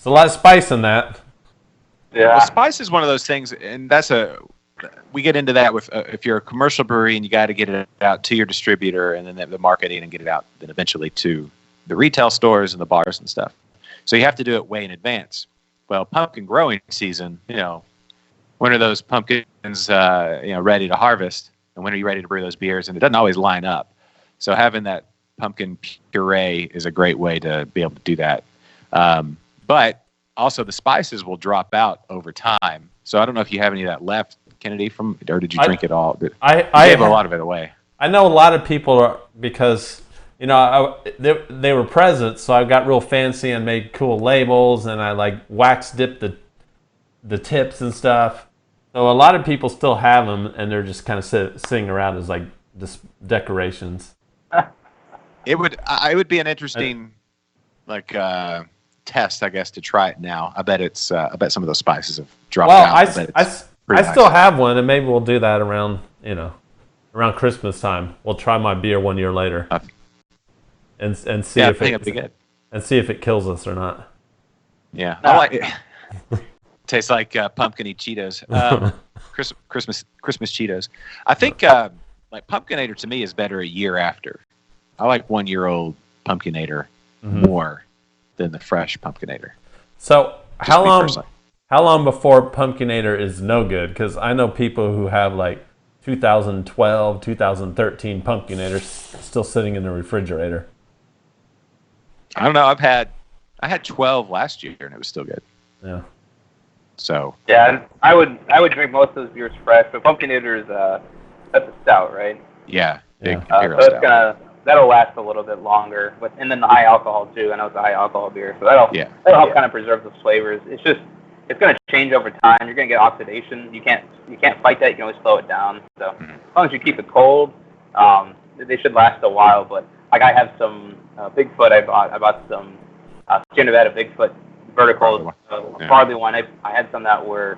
a lot of spice in that. Yeah. Well, spice is one of those things, and we get into that with if you're a commercial brewery and you got to get it out to your distributor and then the marketing and get it out then eventually to the retail stores and the bars and stuff. So you have to do it way in advance. Well, pumpkin growing season, when are those pumpkins, ready to harvest, and when are you ready to brew those beers? And it doesn't always line up. So having that pumpkin puree is a great way to be able to do that. But also the spices will drop out over time. So I don't know if you have any of that left, Kennedy, or did you drink it all? I gave a lot of it away. I know a lot of people because they were presents, so I got real fancy and made cool labels, and I like wax dipped the tips and stuff. So a lot of people still have them, and they're just kind of sitting around as like decorations. It would be an interesting test, I guess, to try it now. I bet some of those spices have dropped out. I still have one, and maybe we'll do that around Christmas time. We'll try my beer 1 year later, and see if it'd be good. And see if it kills us or not. Yeah, I like it. Tastes like pumpkin-y Cheetos. Christmas Cheetos. I think like Pumpkinator to me is better a year after. I like 1 year old Pumpkinator more than the fresh Pumpkinator. So how How long before Pumpkinator is no good? Because I know people who have like 2012, 2013 Pumpkinators still sitting in the refrigerator. I don't know. I had 12 last year and it was still good. Yeah. So Yeah, I would drink most of those beers fresh, but Pumpkinator is that's a stout, right? yeah, big Yeah. imperial So it's stout. that'll last a little bit longer, and then the high alcohol too. I know it's a high alcohol beer, so that'll help kind of preserve those flavors. It's going to change over time. You're going to get oxidation. You can't fight that. You can always slow it down. So as long as you keep it cold, they should last a while. But like I have some Bigfoot. I bought some Sierra Nevada Bigfoot vertical barley wine. I had some that were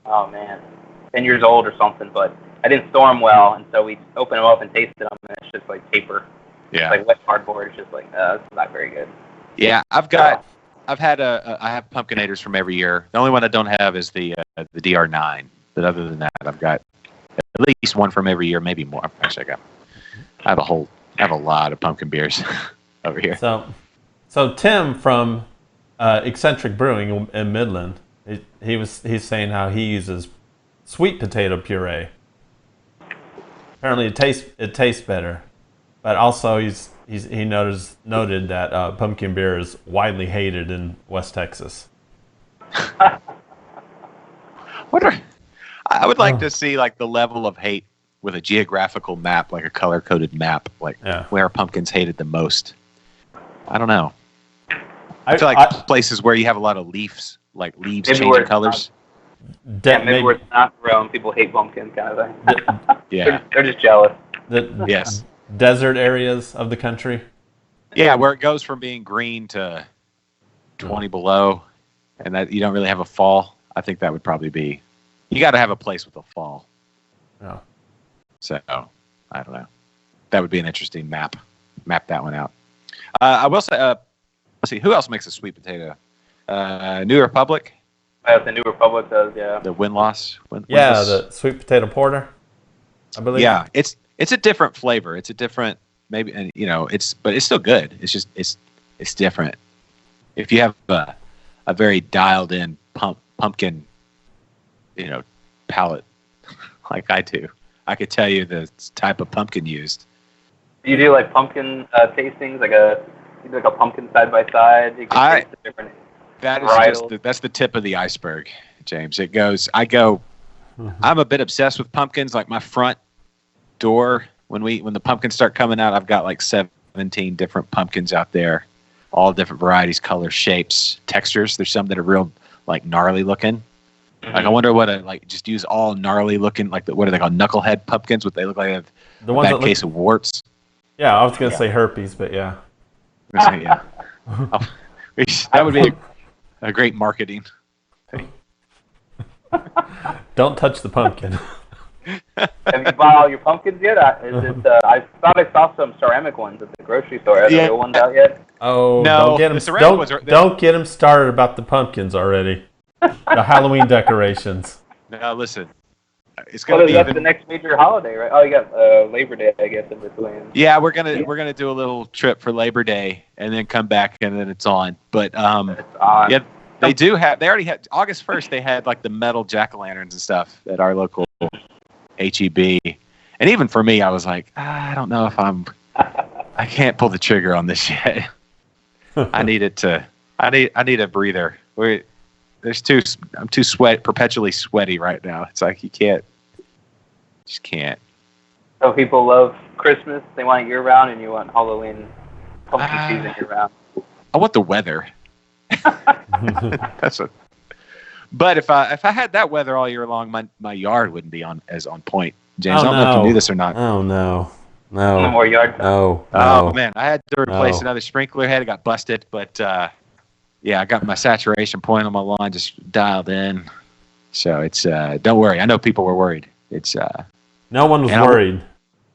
10 years old or something, but I didn't store them well, and so we opened them up and tasted them, and it's just like paper. Yeah. It's like wet cardboard. It's just like it's not very good. Yeah, I have Pumpkinators from every year. The only one I don't have is the DR9. But other than that, I've got at least one from every year, maybe more. Actually, I have a lot of pumpkin beers over here. So Tim from Eccentric Brewing in Midland, he's saying how he uses sweet potato puree. Apparently, it tastes better, but also he noted that pumpkin beer is widely hated in West Texas. I would like to see like the level of hate with a geographical map, like a color-coded map, like where pumpkins hated the most. I don't know. I feel like places where you have a lot of leaves changing colors. Maybe where it's not grown, people hate pumpkins, kind of thing. Yeah, they're just jealous. Yes. Desert areas of the country. Yeah, where it goes from being green to 20 below, and that you don't really have a fall. I think that would probably be. You got to have a place with a fall. Oh. So I don't know. That would be an interesting map. Map that one out. I will say. Let's see. Who else makes a sweet potato? New Republic. The New Republic does, yeah. The win-loss. The sweet potato porter, I believe. Yeah, it's a different flavor. It's a different maybe, and but it's still good. It's just it's different. If you have a very dialed-in pumpkin, palate like I do, I could tell you the type of pumpkin used. Do you do like pumpkin tastings, like a pumpkin side by side? You can taste the different. That's the tip of the iceberg, James. I'm a bit obsessed with pumpkins. Like my front door, when the pumpkins start coming out, I've got like 17 different pumpkins out there, all different varieties, colors, shapes, textures. There's some that are real like gnarly looking. Mm-hmm. Like I wonder what just use all gnarly looking, like what are they called, knucklehead pumpkins? What they look like they have a bad case of warts. Yeah, I was gonna say herpes, but yeah. Yeah. That would be a great marketing thing. Don't touch the pumpkin. Have you bought all your pumpkins yet? I thought I saw some ceramic ones at the grocery store. Are the real ones out yet? Oh, no! Don't get him started about the pumpkins already. The Halloween decorations. No, listen. It's gonna be the next major holiday, right? Oh, you got Labor Day, I guess, in between. Yeah, we're gonna do a little trip for Labor Day and then come back and then it's on. But it's on. Yeah, they already had August 1st. They had like the metal jack-o'-lanterns and stuff at our local HEB, and even for me, I was like, I don't know if I can't pull the trigger on this yet. I need a breather. I'm too perpetually sweaty right now. It's like just can't. So people love Christmas, they want it year round, and you want Halloween, pumpkin season year round. I want the weather. But if I had that weather all year long, my yard wouldn't be on point. James, I don't know if you knew this or not. Oh no. No more yard time. No. Oh man, I had to replace another sprinkler head. It got busted, but yeah, I got my saturation point on my lawn just dialed in. So it's don't worry. I know people were worried. It's no one was worried.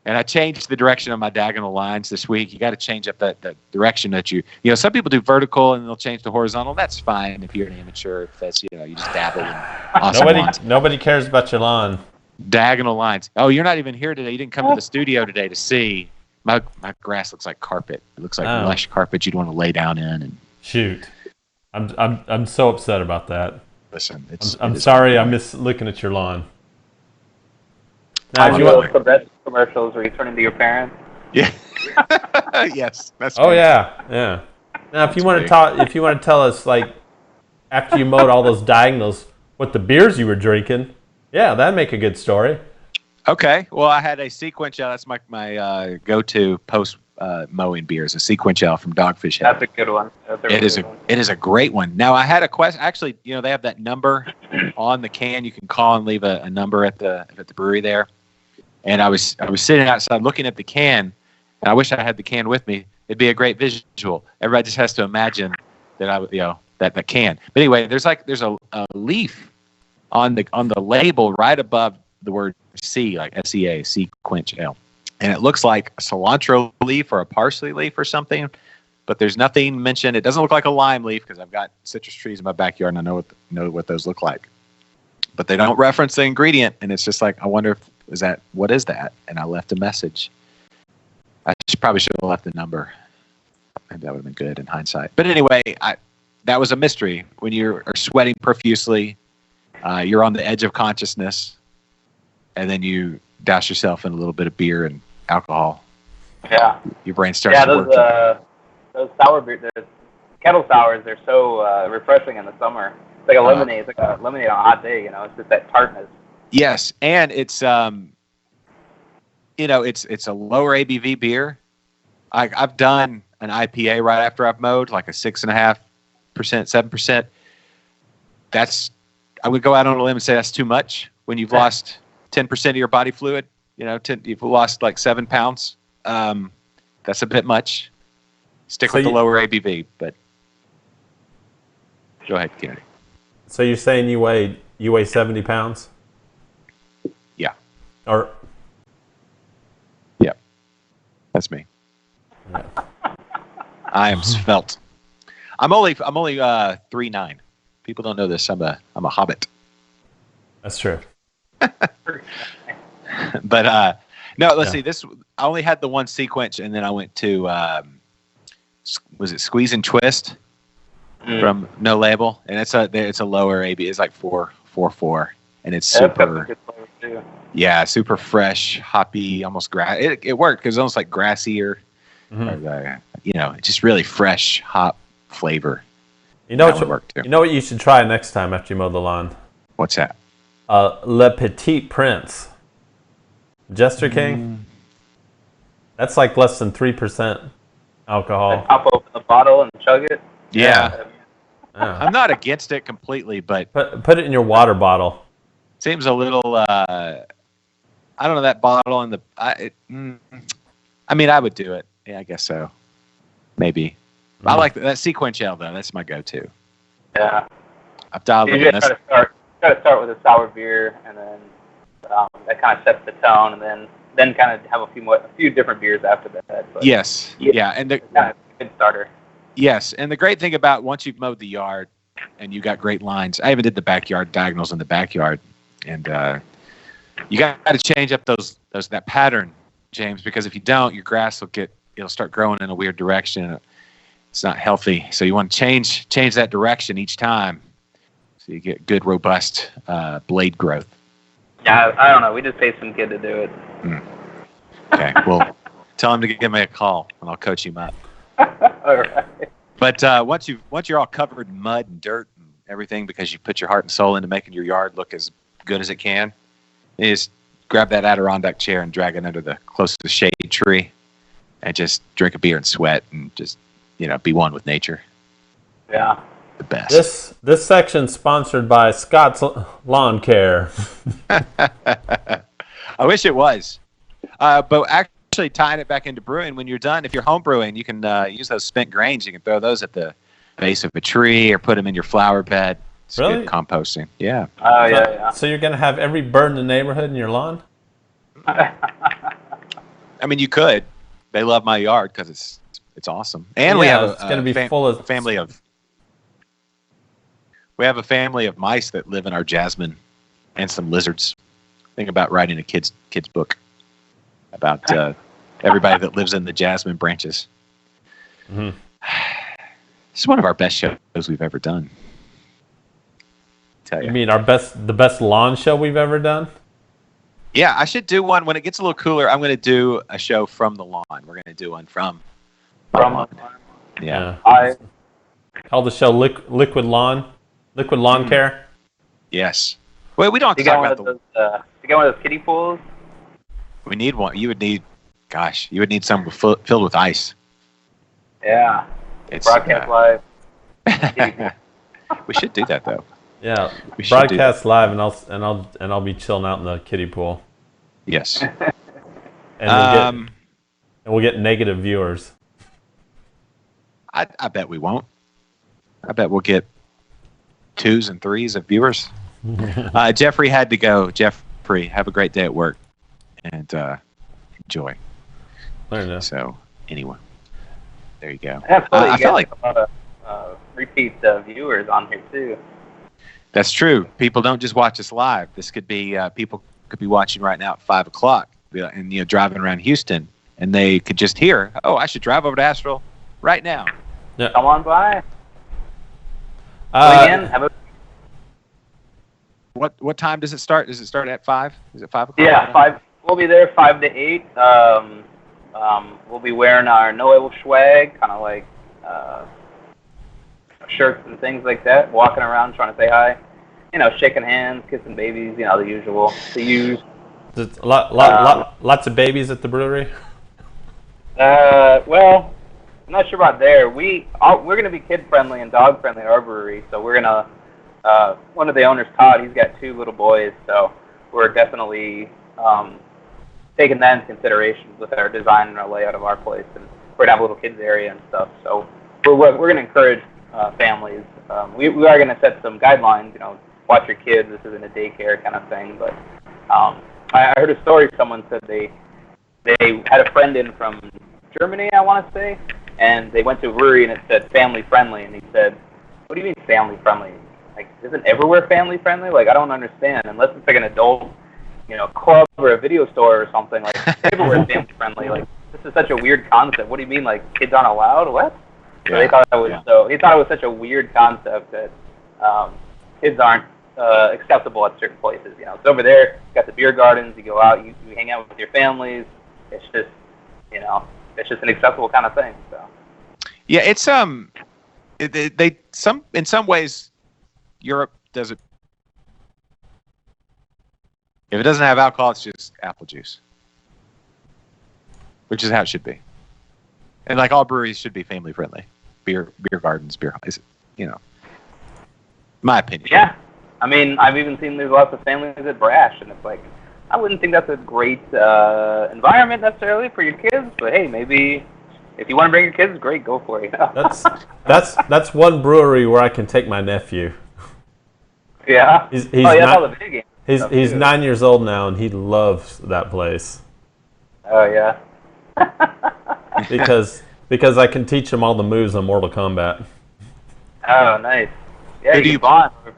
And I changed the direction of my diagonal lines this week. You got to change up that direction that you some people do vertical and they'll change to horizontal. That's fine if you're an amateur. If that's you just dabble in awesome lawns. Nobody cares about your lawn. Diagonal lines. Oh, you're not even here today. You didn't come to the studio today to see. My grass looks like carpet. It looks like lush carpet you'd want to lay down in. And shoot, I'm so upset about that. listen, I'm sorry, I miss looking at your lawn. Now, I if do you those want, Progressive commercials where you turn into your parents. Yeah. Yes, that's oh me. yeah. Now, if That's you want me. to talk, if you want to tell us, like, after you mowed all those diagonals, what the beers you were drinking, yeah, that'd make a good story. Okay. Well, I had a sequential. That's my go-to post mowing beer is a sequential from Dogfish Head. That's a good one. That's a It really is good a one. it is a great one. Now I had a question. Actually, they have that number on the can. You can call and leave a number at the brewery there. And I was sitting outside looking at the can, and I wish I had the can with me. It'd be a great visual. Everybody just has to imagine that I would that can. But anyway, there's a leaf on the label right above the word C, like SEA, sequential, and it looks like a cilantro leaf or a parsley leaf or something. But there's nothing mentioned. It doesn't look like a lime leaf because I've got citrus trees in my backyard and I know what those look like. But they don't reference the ingredient, and it's just like I wonder what is that? And I left a message. I probably should have left the number. Maybe that would have been good in hindsight. But anyway, that was a mystery. When you are sweating profusely, you're on the edge of consciousness, and then you douse yourself in a little bit of beer and alcohol. Yeah. Your brain starts to work. Those sour beers, the kettle sours, they're so refreshing in the summer. It's like a lemonade. It's like a lemonade on a hot day. It's just that tartness. Yes, and it's it's a lower ABV beer. I've done an IPA right after I've mowed, like a 6.5%, 7%. I would go out on a limb and say that's too much when you've lost 10% of your body fluid. You've lost like 7 pounds. That's a bit much. Stick with the lower ABV, but go ahead, Kennedy. So you're saying you weigh 70 pounds? Yeah. Or yep. That's me. Yeah. I am svelte. I'm only 3'9". People don't know this. I'm a hobbit. That's true. But no, let's see. This I only had the one sequence, and then I went to was it Squeeze and Twist from No Label, and it's a lower AB. It's like 4.4, and it's super. Yeah, super fresh, hoppy, almost grass. It worked because it's almost like grassier, just really fresh hop flavor. You know what you should try next time after you mow the lawn? What's that? Le Petit Prince. Jester King. That's like less than 3% alcohol. Pop open the bottle and chug it. Yeah. I'm not against it completely, but put it in your water bottle. Seems a little. I don't know that bottle and I would do it. Yeah, I guess so. Maybe. I like that sequential though. That's my go-to. Yeah. I've dialed it in. Try to start with a sour beer, and then that kind of sets the tone, and then kind of have a few different beers after that. But yes. Yeah, and the kind of good starter. Yes, and the great thing about once you've mowed the yard and you got great lines, I even did the backyard diagonals in the backyard, and you got to change up that pattern, James, because if you don't, your grass it'll start growing in a weird direction. It's not healthy, so you want to change that direction each time, so you get good, robust blade growth. Yeah, I don't know. We just paid some kid to do it. Okay, well, tell him to give me a call, and I'll coach him up. All right. But once you're all covered in mud and dirt and everything because you put your heart and soul into making your yard look as good as it can, you just grab that Adirondack chair and drag it under the closest shade tree, and just drink a beer and sweat and just be one with nature. Yeah. The best. This section's sponsored by Scott's Lawn Care. I wish it was. But actually tying it back into brewing, when you're done, if you're home brewing, you can use those spent grains. You can throw those at the base of a tree or put them in your flower bed. It's really? Good composting. Yeah. Oh, yeah. So you're going to have every bird in the neighborhood in your lawn? I mean, you could. They love my yard because it's awesome. And we have it's going to be full of family of. We have a family of mice that live in our jasmine, and some lizards. Think about writing a kid's book about everybody that lives in the jasmine branches. Mm-hmm. This is one of our best shows we've ever done. tell You you. mean the best lawn show we've ever done? Yeah, I should do one when it gets a little cooler. I'm going to do a show from the lawn. We're going to do one from the lawn. Yeah. Call the show Liquid Lawn Care. Yes. Well, we don't have to You got talk one about of the. those. You got one of those kiddie pools. We need one. You would need some filled with ice. Yeah. It's Broadcast live. we should do that though. Yeah, We should do broadcast live, and I'll be chilling out in the kiddie pool, Yes. and we'll get negative viewers. I bet we won't. I bet we'll get 2s and 3s of viewers. Jeffrey had to go. Jeffrey, have a great day at work, and enjoy. I don't know. So anyway, there you go. Absolutely. I You feel got like a lot of repeat viewers on here too. that's true. People don't just watch us live. This could be people could be watching right now at 5:00, and driving around Houston, and they could just hear, "Oh, I should drive over to Astral right now." Yeah. Come on by. Uh, Swing in. Have a What time does it start? Does it start at 5? Is it 5:00? Yeah, 5. We'll be there 5 to 8. We'll be wearing our no label swag, kind of like shirts and things like that. Walking around trying to say hi, shaking hands, kissing babies, the usual. The use. there's lots of babies at the brewery. Well, I'm not sure about there. We're gonna be kid friendly and dog friendly at our brewery, so we're gonna. One of the owners, Todd, he's got 2 little boys, so we're definitely taking that into consideration with our design and our layout of our place, and we're gonna have a little kids area and stuff. So we're gonna encourage families. We are gonna set some guidelines. Watch your kids. This isn't a daycare kind of thing. But I heard a story. Someone said they had a friend in from Germany, I want to say, and they went to a brewery and it said family friendly, and he said, "What do you mean family friendly? Like, isn't everywhere family friendly? Like, I don't understand. Unless it's like an adult, club or a video store or something. Like, everywhere is family friendly. Like, this is such a weird concept. What do you mean? Like, kids aren't allowed? What?" So they thought it was he thought it was such a weird concept that kids aren't acceptable at certain places. It's over there. You got the beer gardens. You go out. You hang out with your families. It's just it's just an acceptable kind of thing. So Yeah, it's in some ways Europe does it. If it doesn't have alcohol, it's just apple juice, which is how it should be. And like all breweries should be family friendly. Beer gardens, my opinion. yeah, I mean, I've even seen there's lots of families at Brash, and it's like, I wouldn't think that's a great environment necessarily for your kids, but hey, maybe if you want to bring your kids, great, go for it. That's one brewery where I can take my nephew. Yeah. He's all the video games. He's 9 years old now, and he loves that place Oh yeah. because I can teach him all the moves on Mortal Kombat. Oh, nice. Yeah, Who do you bond over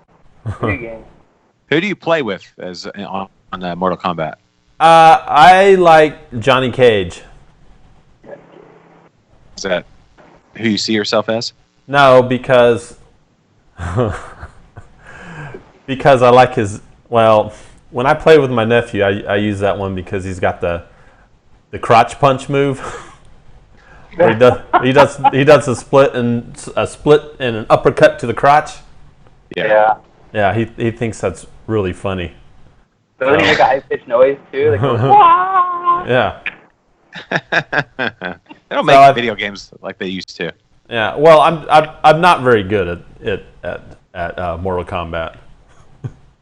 video games. Who do you play with as on Mortal Kombat? I like Johnny Cage. Is that who you see yourself as? No, because because I like his. Well, when I play with my nephew, I use that one because he's got the crotch punch move. Where he does a split and an uppercut to the crotch. Yeah. Yeah, he thinks that's really funny. So then you make a high pitched noise too. Like, "Wah!" Yeah. They don't make video games like they used to. Yeah. Well, I'm not very good at Mortal Kombat.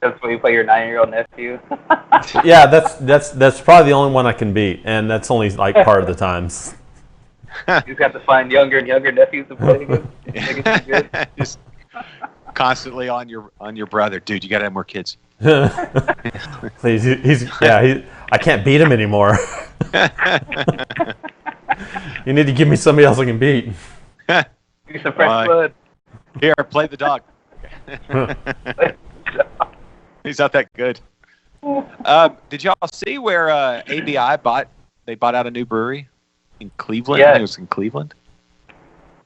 That's where you play your 9-year-old nephew. Yeah, that's probably the only one I can beat, and that's only like part of the times. You just have to find younger and younger nephews to play against. Make it too good. Just constantly on your brother, dude. You got to have more kids. Please, I can't beat him anymore. You need to give me somebody else I can beat. Use some fresh blood. Here, play the dog. He's not that good. Did y'all see where ABI bought out a new brewery in Cleveland? Yeah. I think it was in Cleveland.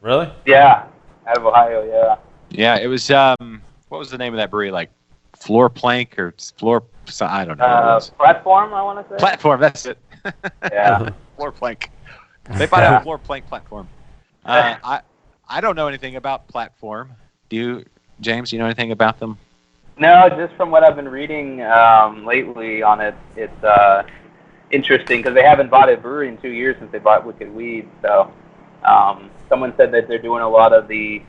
Really? Yeah, out of Ohio. Yeah. Yeah, it was. What was the name of that brewery? Like floor plank or floor. I don't know. Platform, I want to say. Platform. That's it. Yeah. Floor plank. They might have a floor plank platform. I don't know anything about platform. Do you, James? Do you know anything about them? No, just from what I've been reading lately on it, it's interesting because they haven't bought a brewery in 2 years since they bought Wicked Weed. So someone said that they're doing a lot of the.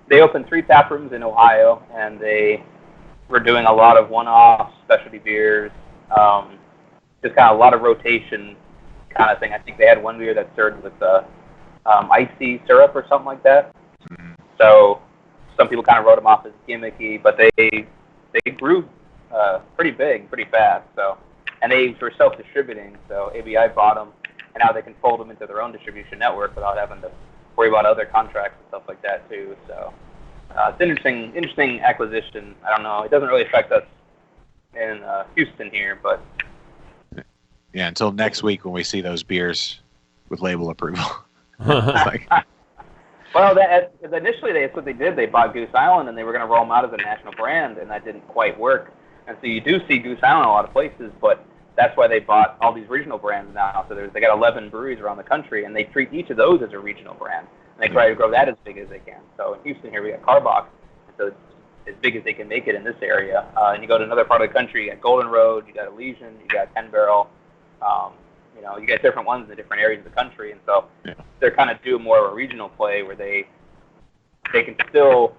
They opened 3 tap rooms in Ohio, and they were doing a lot of one-off specialty beers. Just kind of a lot of rotation kind of thing. I think they had one beer that served with icy syrup or something like that. So some people kind of wrote them off as gimmicky, but they grew pretty big, pretty fast. So, and they were self-distributing. So ABI bought them, and now they can fold them into their own distribution network without having to worry about other contracts and stuff like that too. So it's interesting acquisition. I don't know. It doesn't really affect us in Houston here, but yeah, until next week when we see those beers with label approval. Well, initially that's what they did. They bought Goose Island, and they were going to roll them out as a national brand, and that didn't quite work. And so you do see Goose Island in a lot of places, but that's why they bought all these regional brands now. So they got 11 breweries around the country, and they treat each of those as a regional brand. And they try to grow that as big as they can. So in Houston here, we got Carbach, so it's as big as they can make it in this area. And you go to another part of the country, you got Golden Road, you got Elysian, you got 10 Barrel. You get different ones in the different areas of the country, and so they're kind of do more of a regional play where they can still.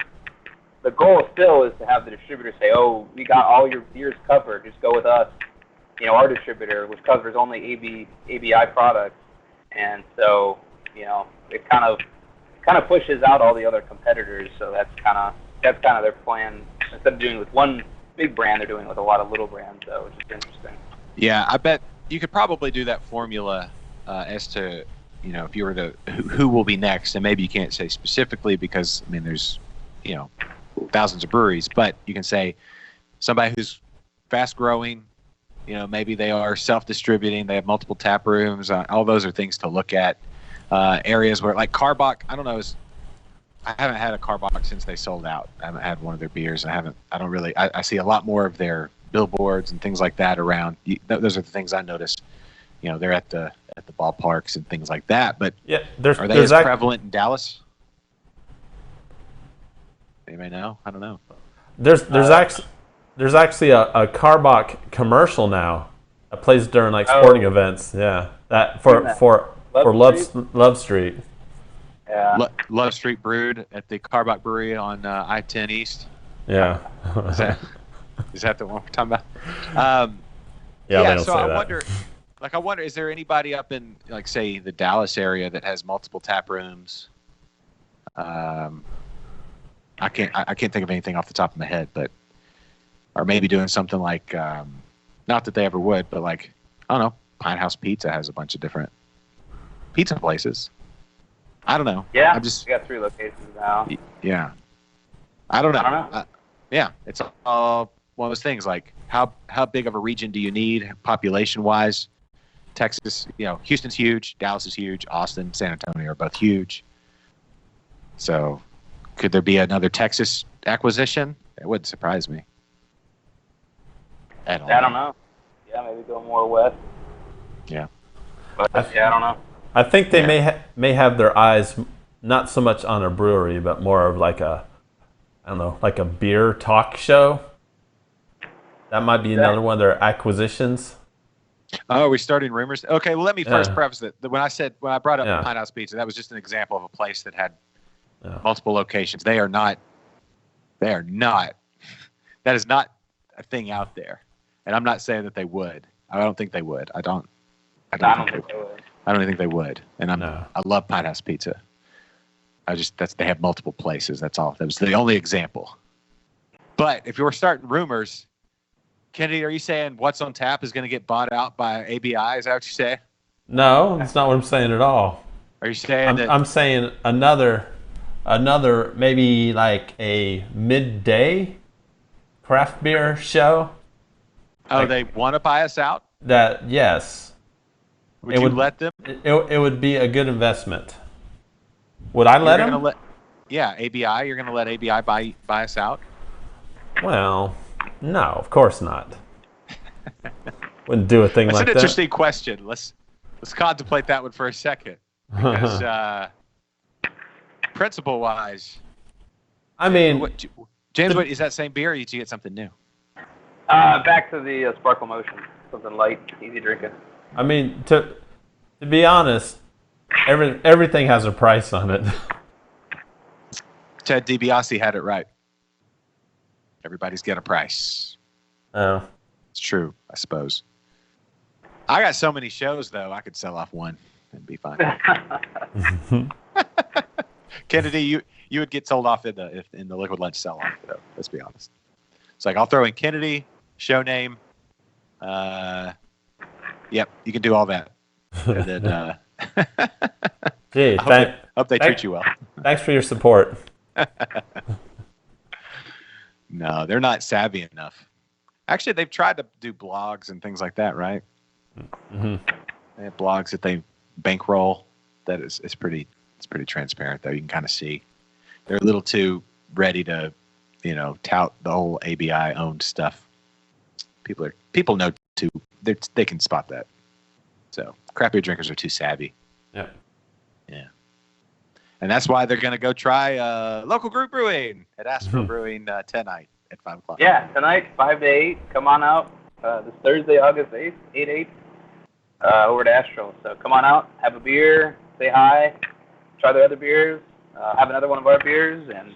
The goal still is to have the distributor say, "Oh, we got all your beers covered. Just go with us." Our distributor, which covers only ABI products, and so it kind of pushes out all the other competitors. So that's kind of their plan. Instead of doing it with one big brand, they're doing it with a lot of little brands, though, which is interesting. Yeah, I bet you could probably do that formula as to, if you were who will be next, and maybe you can't say specifically because, there's, thousands of breweries, but you can say somebody who's fast growing, maybe they are self-distributing, they have multiple tap rooms, all those are things to look at. Areas where, like Carbach, I don't know, I haven't had a Carbach since they sold out. I haven't had one of their beers. I see a lot more of their billboards and things like that around. Those are the things I notice. They're at the ballparks and things like that. But yeah, are they as prevalent in Dallas? Anybody know? I don't know. There's actually a Carbach commercial now that plays during like sporting events. Yeah, that for Love Street. Yeah. Love Street Brewed at the Carbach Brewery on I-10 East. Yeah. Is that the one we're talking about? Yeah. So I wonder, is there anybody up in, like, say, the Dallas area that has multiple tap rooms? I can't think of anything off the top of my head, but or maybe doing something like, not that they ever would, but like, I don't know, Pine House Pizza has a bunch of different pizza places. I don't know. Yeah, we got 3 locations now. Yeah. I don't know. Yeah, it's all one of those things. Like, how big of a region do you need population-wise? Texas, Houston's huge, Dallas is huge, Austin, San Antonio are both huge. So, could there be another Texas acquisition? It wouldn't surprise me. I don't know. Yeah, maybe go more west. Yeah. But I don't know. I think they may have their eyes not so much on a brewery, but more of like a beer talk show. That might be another one of their acquisitions. Oh, are we starting rumors? Okay, well, let me first preface that when I brought up Pine House Pizza, that was just an example of a place that had multiple locations. They are not. That is not a thing out there, and I'm not saying that they would. I don't think they would. I don't think they would. I don't think they would. And I love Pine House Pizza. They have multiple places. That's all. That was the only example. But if you were starting rumors, Kennedy, are you saying What's on Tap is going to get bought out by ABI? Is that what you say? No, that's not what I'm saying at all. Are you saying I'm saying another maybe like a midday craft beer show. Oh, they want to buy us out? Yes. Would you let them? It would be a good investment. Would I let them? ABI. You're going to let ABI buy us out? Well, no, of course not. Wouldn't do a thing That's like an that. interesting question. Let's contemplate that one for a second. Because principle-wise, I mean, James, what is that same beer, or did you get something new? Back to the Sparkle Motion, something light, easy drinking. I mean, to be honest, everything has a price on it. Ted DiBiase had it right. Everybody's got a price. Oh. It's true, I suppose. I got so many shows, though, I could sell off one and be fine. Kennedy, you would get sold off in the Liquid Lunch sell-off, though, let's be honest. It's like, I'll throw in Kennedy, show name. Yep, you can do all that. And then, Gee, hope they treat you well. Thanks for your support. No, they're not savvy enough. Actually, they've tried to do blogs and things like that, right? Mm-hmm. They have blogs that they bankroll. That is pretty. It's pretty transparent, though. You can kind of see they're a little too ready to, tout the whole ABI owned stuff. People know too. They can spot that. So craft beer drinkers are too savvy. Yeah. Yeah. And that's why they're going to go try local group brewing at Astro Brewing tonight at 5 o'clock. Yeah, tonight, 5 to 8. Come on out. This Thursday, August 8th, 8/8, over to Astro. So come on out, have a beer, say hi, try their other beers, have another one of our beers, and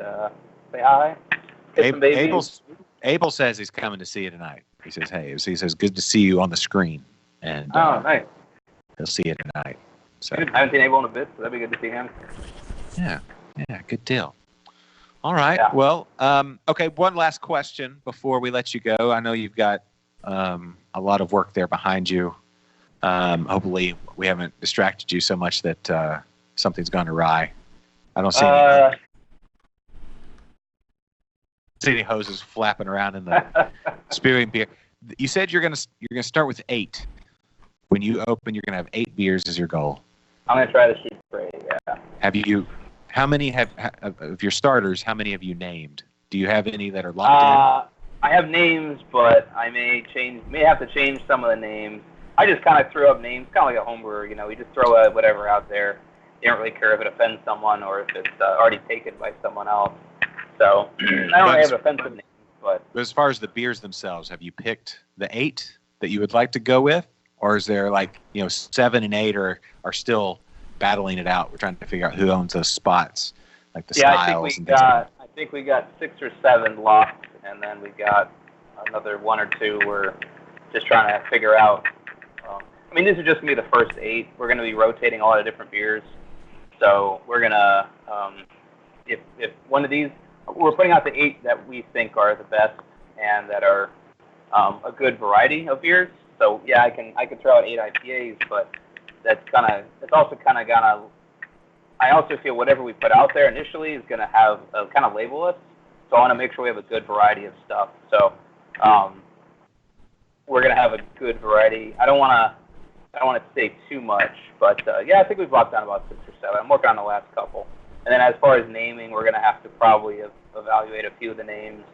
say hi. Get some babies. Abel says he's coming to see you tonight. He says, hey, he says, good to see you on the screen. And nice. He'll see you tonight. So I haven't seen Abel in a bit, so that'd be good to see him. Yeah, good deal. All right. Yeah. Well, okay, one last question before we let you go. I know you've got a lot of work there behind you. Hopefully we haven't distracted you so much that something's gone awry. I don't see any hoses flapping around in the spewing beer. You said you're gonna start with 8. When you open, you're gonna have 8 beers as your goal. I'm gonna try to shoot for 8. Yeah. How many of your starters? How many have you named? Do you have any that are locked I have names, but I may have to change some of the names. I just kind of threw up names, kind of like a home brewer. We just throw whatever out there. You don't really care if it offends someone or if it's already taken by someone else. So I don't really have offensive names. But as far as the beers themselves, have you picked the 8 that you would like to go with? Or is there 7 and 8 are still battling it out? We're trying to figure out who owns those spots, like the styles and things like that. I think we got 6 or 7 locked, and then we got another 1 or 2 we're just trying to figure out. This is just going to be the first 8. We're going to be rotating a lot of different beers. So we're going to, if one of these, we're putting out the 8 that we think are the best and that are a good variety of beers. So yeah, I can throw out 8 IPAs, but it's also kind of I also feel whatever we put out there initially is going to have kind of label us. So I want to make sure we have a good variety of stuff. So we're going to have a good variety. I don't want to say too much, but I think we've locked down about 6 or 7. I'm working on the last couple. And then as far as naming, we're going to have to probably evaluate a few of the names,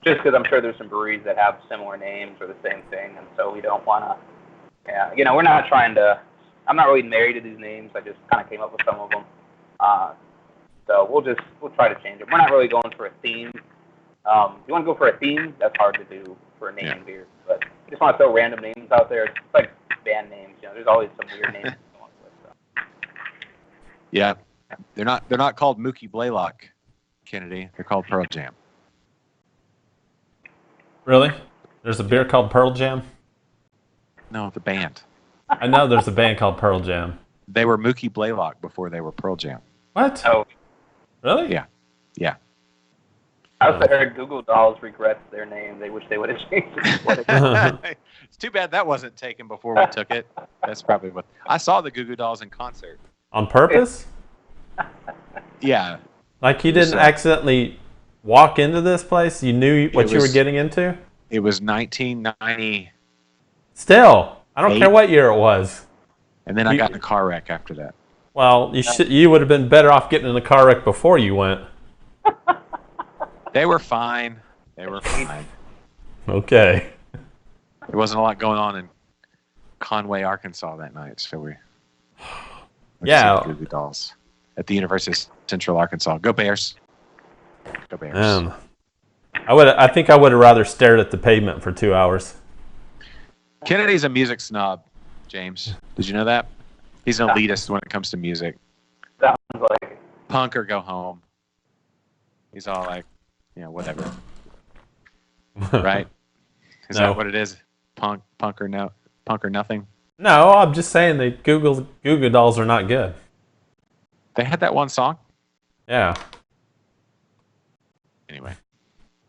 just because I'm sure there's some breweries that have similar names or the same thing, and so we don't want to. Yeah, we're not trying to. I'm not really married to these names. I just kind of came up with some of them. So we'll try to change them. We're not really going for a theme. If you want to go for a theme, that's hard to do for a naming beer. But I just want to throw random names out there. It's like band names. There's always some weird names to come up with. So. Yeah, they're not called Mookie Blaylock, Kennedy. They're called Pearl Jam. Really? There's a beer called Pearl Jam? No, the band. I know there's a band called Pearl Jam. They were Mookie Blaylock before they were Pearl Jam. What? Oh. Really? Yeah. I also heard Google Dolls regrets their name. They wish they would have changed it. It's too bad that wasn't taken before we took it. That's probably what I saw the Goo Goo Dolls in concert. On purpose? Yeah. Like you didn't accidentally walk into this place? You knew what you were getting into? It was 1990. Still, I don't care what year it was. And then I got in a car wreck after that. Well, you would have been better off getting in a car wreck before you went. They were fine. They were fine. Okay. There wasn't a lot going on in Conway, Arkansas that night, so we Yeah. Goo Goo Dolls at the University of Central Arkansas. Go Bears! Go Bears! I think I would have rather stared at the pavement for 2 hours. Kennedy's a music snob, James. Did you know that? He's an elitist when it comes to music. Sounds like Punk or go home. He's all like, whatever. Right? Is No. that what it is? Punk or nothing? No, I'm just saying the Goo Goo Dolls are not good. They had that one song? Yeah. Anyway.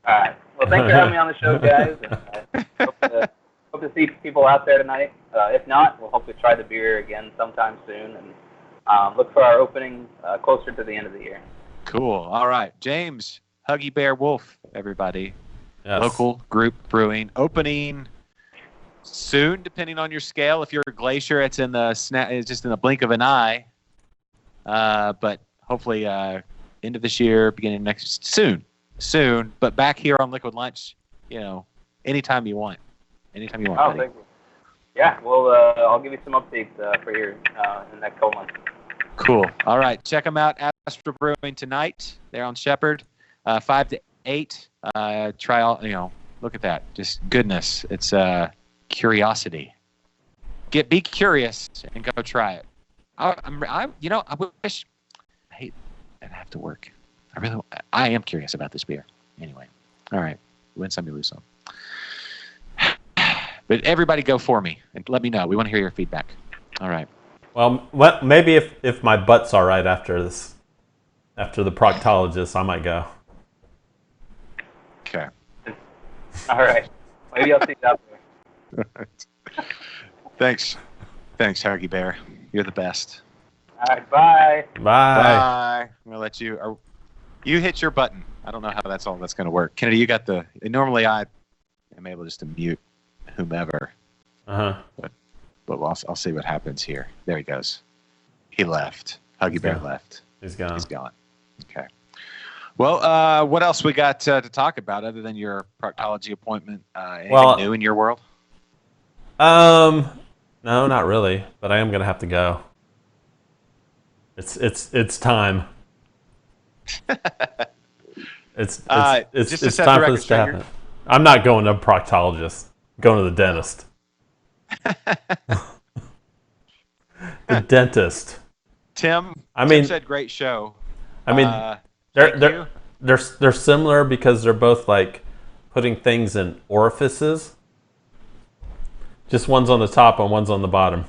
all right. Well, thanks for having me on the show, guys. And hope to see people out there tonight. If not, we'll hope to try the beer again sometime soon, and look for our opening closer to the end of the year. Cool. All right. James, Huggy Bear Wolf, everybody. Yes. Local group brewing. Opening soon, depending on your scale. If you're a glacier, it's just in the blink of an eye. But hopefully end of this year, beginning next soon. But back here on Liquid Lunch, anytime you want. Anytime you want. Oh, buddy. thank you. Yeah, well, I'll give you some updates for you in the next couple months. Cool. All right. Check them out. Astro Brewing tonight. They're on Shepherd, 5 to 8. Try all. Look at that. Just goodness. It's curiosity. Be curious and go try it. I wish. I hate that I have to work. I am curious about this beer. Anyway. All right. Win some, you lose some. But everybody go for me and let me know. We want to hear your feedback. All right. Well, maybe if my butt's all right after this, after the proctologist, I might go. Okay. All right. Maybe I'll see you out there. Thanks, Huggy Bear. You're the best. All right. Bye. Bye. I'm gonna let you. You hit your button. I don't know how that's gonna work. Kennedy, you got the. Normally I am able just to mute whomever. But I'll see what happens here. There he goes. He left. Huggy Bear left. He's gone. He's gone. Okay. Well, what else we got to talk about other than your proctology appointment? Anything new in your world? No, not really. But I am gonna have to go. It's time. It's time for this to happen. I'm not going to a proctologist. I'm going to the dentist. The dentist. Tim said great show. I mean, they're similar because they're both like putting things in orifices. Just one's on the top and one's on the bottom.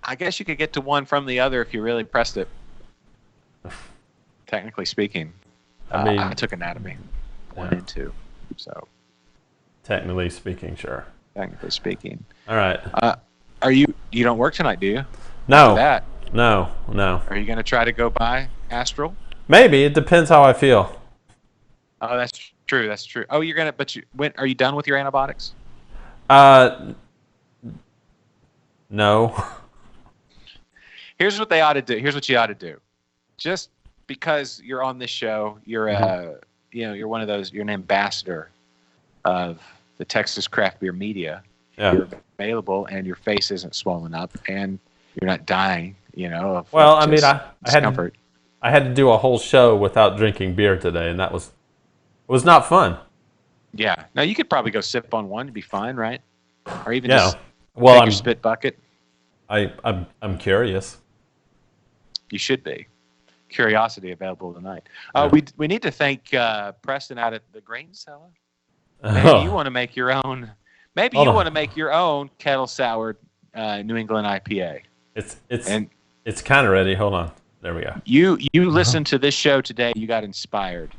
I guess you could get to one from the other if you really pressed it. Technically speaking, I took anatomy 1 and 2, so. Technically speaking, sure. Technically speaking. All right. You don't work tonight, do you? No. That. No. Are you going to try to go by Astral? Maybe. It depends how I feel. Oh, that's true. Oh, you're going to, when are you done with your antibiotics? No. Here's what they ought to do. Here's what you ought to do. Just because you're on this show, you're you're one of those, you're an ambassador of the Texas craft beer media. Yeah. You're available and your face isn't swollen up and you're not dying, of I mean, I discomfort. had to do a whole show without drinking beer today, and it was not fun. Yeah. Now you could probably go sip on one to be fine, right? Or even Yeah. take your spit bucket. I'm curious. You should be. Curiosity available tonight. We need to thank Preston out at the Grain Cellar. Maybe you want to make your own. Maybe you want to make your own kettle soured New England IPA. It's kind of ready. Hold on. There we go. You listened to this show today. You got inspired,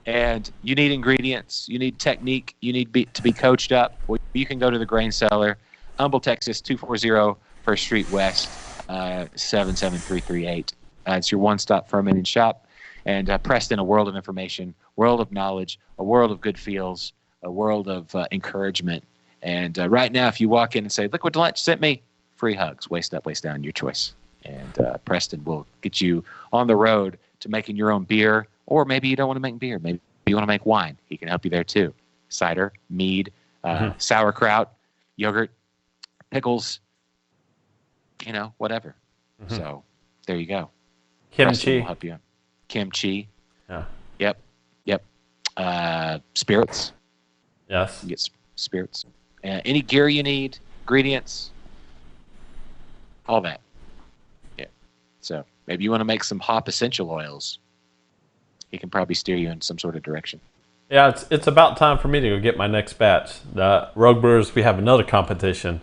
and you need ingredients. You need technique. You need to be coached up. Well, you can go to the Grain Cellar, Humble, Texas, 240 First Street West, 77338. It's your one-stop fermenting shop. And Preston, a world of information, world of knowledge, a world of good feels, a world of encouragement. And right now, if you walk in and say, Liquid Lunch sent me, free hugs, waist up, waist down, your choice. And Preston will get you on the road to making your own beer, or maybe you don't want to make beer. Maybe you want to make wine, he can help you there too. Cider, mead, sauerkraut, yogurt, pickles, whatever. So there you go. Preston Kimchi. will help you. Kimchi. Yeah. Yep. Spirits. Yes. You get spirits. Any gear you need, ingredients, all that. Yeah. So maybe you want to make some hop essential oils. He can probably steer you in some sort of direction. Yeah, it's about time for me to go get my next batch. The Rogue Brewers, we have another competition,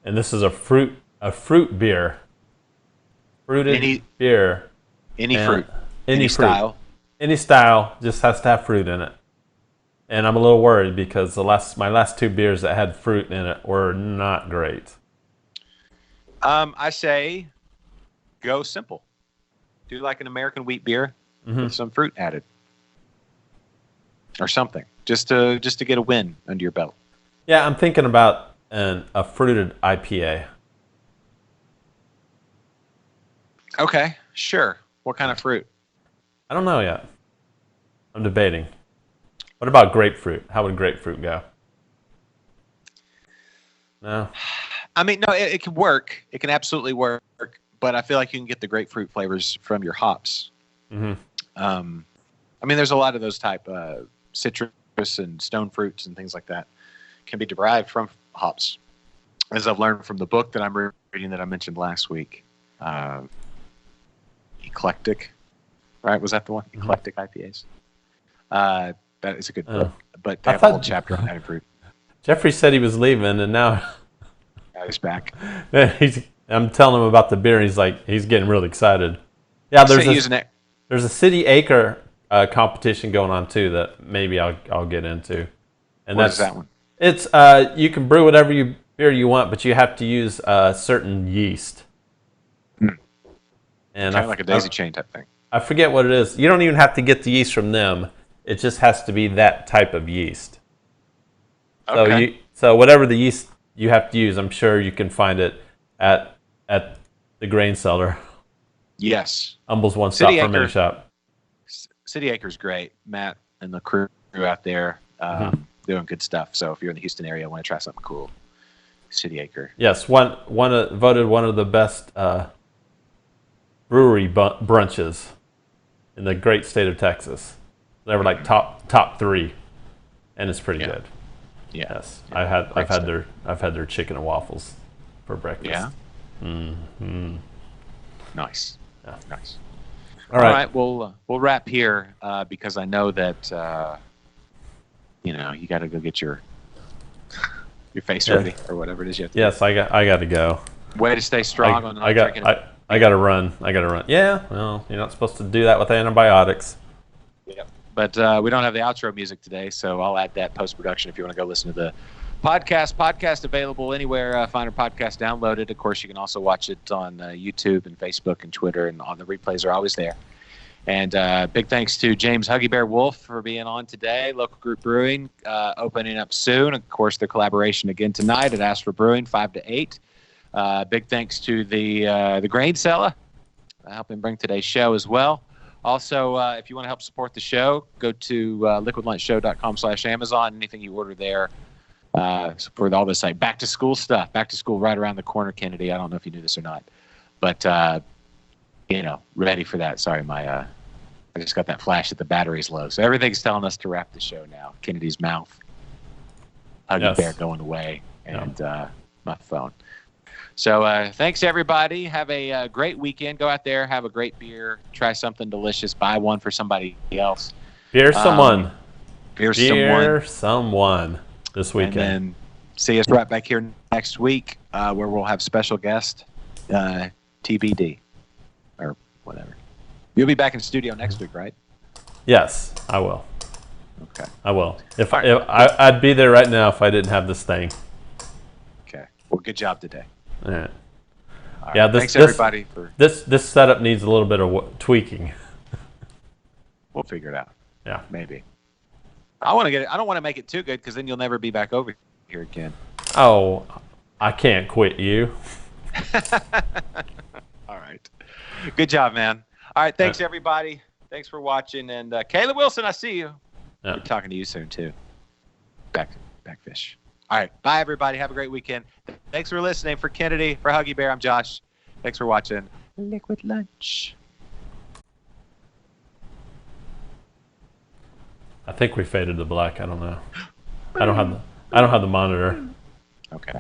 and this is a fruit beer, fruited beer. Any fruit, any fruit, style. any style, just has to have fruit in it. And I'm a little worried because my last 2 beers that had fruit in it were not great. I say, go simple. Do like an American wheat beer with some fruit added, or something, just to get a win under your belt. Yeah, I'm thinking about a fruited IPA. Okay, sure. What kind of fruit? I don't know yet. I'm debating. What about grapefruit? How would grapefruit go? No. I mean, no, it can work. It can absolutely work, but I feel like you can get the grapefruit flavors from your hops. I mean, there's a lot of those type citrus and stone fruits and things like that can be derived from hops, as I've learned from the book that I'm reading that I mentioned last week. Eclectic, right? Was that the one? Eclectic IPAs. That is a good book, but they have a whole chapter on added fruit. Jeffrey said he was leaving, and now He's back. I'm telling him about the beer, and he's getting really excited. Yeah, there's a City Acre competition going on too that maybe I'll get into. And what is that one? It's you can brew whatever beer you want, but you have to use a certain yeast. And kind of like a daisy chain type thing. I forget what it is. You don't even have to get the yeast from them. It just has to be that type of yeast. Okay. So whatever the yeast you have to use, I'm sure you can find it at the grain cellar. Yes. Humble's one-stop fermenting shop. City Acre's great. Matt and the crew out there doing good stuff. So if you're in the Houston area, want to try something cool, City Acre. Yes, voted one of the best brewery brunches in the great state of Texas. They were like top 3, and it's pretty good. Yeah. Yes, yeah. I've had their chicken and waffles for breakfast. Yeah. Nice. Yeah. Nice. All right. We'll wrap here because I know that you got to go get your face ready or whatever it is you have to do. Yes, I got to go. Way to stay strong on not drinking. I got to run. Yeah. Well, you're not supposed to do that with antibiotics. Yep. But we don't have the outro music today, so I'll add that post-production if you want to go listen to the podcast. Podcast available anywhere. Find our podcast downloaded. Of course, you can also watch it on YouTube and Facebook and Twitter, and all the replays are always there. And big thanks to James Huggy Bear Wolf for being on today. Local Group Brewing opening up soon. Of course, the collaboration again tonight at Ask for Brewing, 5 to 8. Big thanks to the Grain Cellar helping bring today's show as well. Also, if you want to help support the show, go to liquidlunchshow.com/Amazon. Anything you order there, support all this back to school stuff. Back to school right around the corner, Kennedy. I don't know if you knew this or not, but ready for that. Sorry, I just got that flash that the battery's low. So everything's telling us to wrap the show now. Kennedy's mouth, Huggy Bear going away, and my phone. So thanks, everybody. Have a great weekend. Go out there, have a great beer, try something delicious, buy one for somebody else. Beer someone this weekend. And then see us right back here next week where we'll have special guest, TBD, or whatever. You'll be back in studio next week, right? Yes, I will. Okay. I will. I'd be there right now if I didn't have this thing. Okay. Well, good job today. All right. Yeah. Thanks everybody for this setup needs a little bit of tweaking. We'll figure it out. Yeah. Maybe. I don't want to make it too good because then you'll never be back over here again. Oh, I can't quit you. All right. Good job, man. All right. Thanks everybody. Thanks for watching. And Caleb Wilson, I see you. Yeah. We're talking to you soon, too. Backfish. All right. Bye, everybody. Have a great weekend. Thanks for listening. For Kennedy, for Huggy Bear, I'm Josh. Thanks for watching Liquid Lunch. I think we faded to black. I don't know. I don't have the monitor. Okay.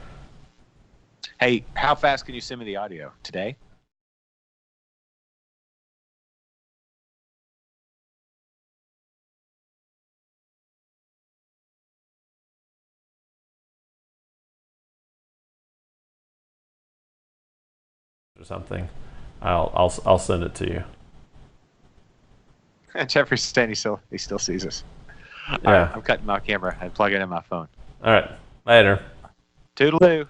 Hey, how fast can you send me the audio today? Or something. I'll send it to you. Jeffrey's saying he still sees us. Yeah. All right, I'm cutting my camera and plugging in my phone. All right. Later. Toodaloo.